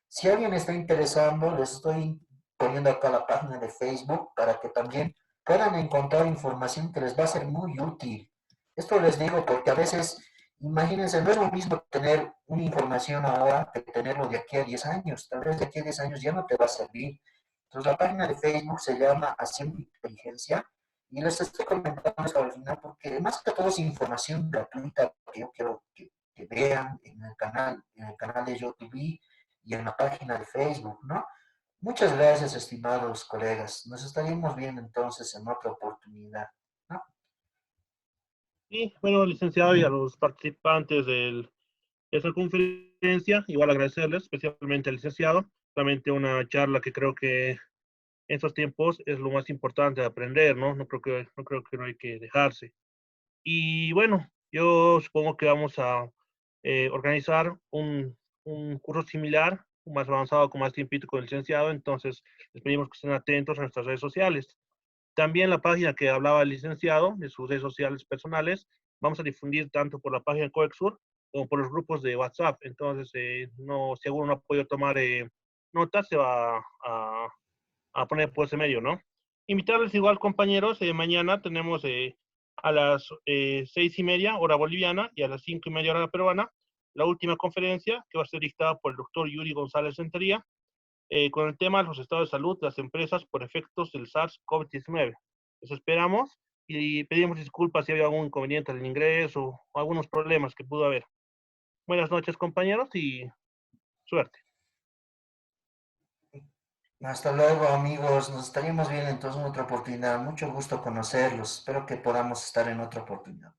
Si alguien está interesado, les estoy poniendo acá la página de Facebook para que también puedan encontrar información que les va a ser muy útil. Esto les digo porque a veces, imagínense, no es lo mismo tener una información ahora que tenerlo de aquí a 10 años. Tal vez de aquí a 10 años ya no te va a servir. Entonces, la página de Facebook se llama Haciendo Inteligencia y les estoy comentando esto al final porque más que todo es información gratuita que yo quiero que vean en el canal de YouTube y en la página de Facebook, ¿no? Muchas gracias, estimados colegas. Nos estaríamos viendo entonces en otra oportunidad, ¿no? Y bueno, licenciado, y a los participantes de esta conferencia, igual agradecerles, especialmente al licenciado, realmente una charla que creo que en estos tiempos es lo más importante de aprender, ¿no? No creo que no hay que dejarse. Y bueno, yo supongo que vamos a organizar un curso similar, más avanzado, con más tiempito con el licenciado, entonces les pedimos que estén atentos a nuestras redes sociales. También la página que hablaba el licenciado, de sus redes sociales personales, vamos a difundir tanto por la página de Coexur como por los grupos de WhatsApp. Entonces, no, si alguno no ha podido tomar notas, se va a poner por ese medio, ¿no? Invitarles igual, compañeros, mañana tenemos a las 6:30 hora boliviana y a las 5:30 hora peruana la última conferencia que va a ser dictada por el doctor Yuri González Rentería con el tema de los estados de salud de las empresas por efectos del SARS-CoV-19. Los esperamos y pedimos disculpas si había algún inconveniente al ingreso o algunos problemas que pudo haber. Buenas noches, compañeros, y suerte. Hasta luego, amigos. Nos estaríamos viendo entonces en otra oportunidad. Mucho gusto conocerlos. Espero que podamos estar en otra oportunidad.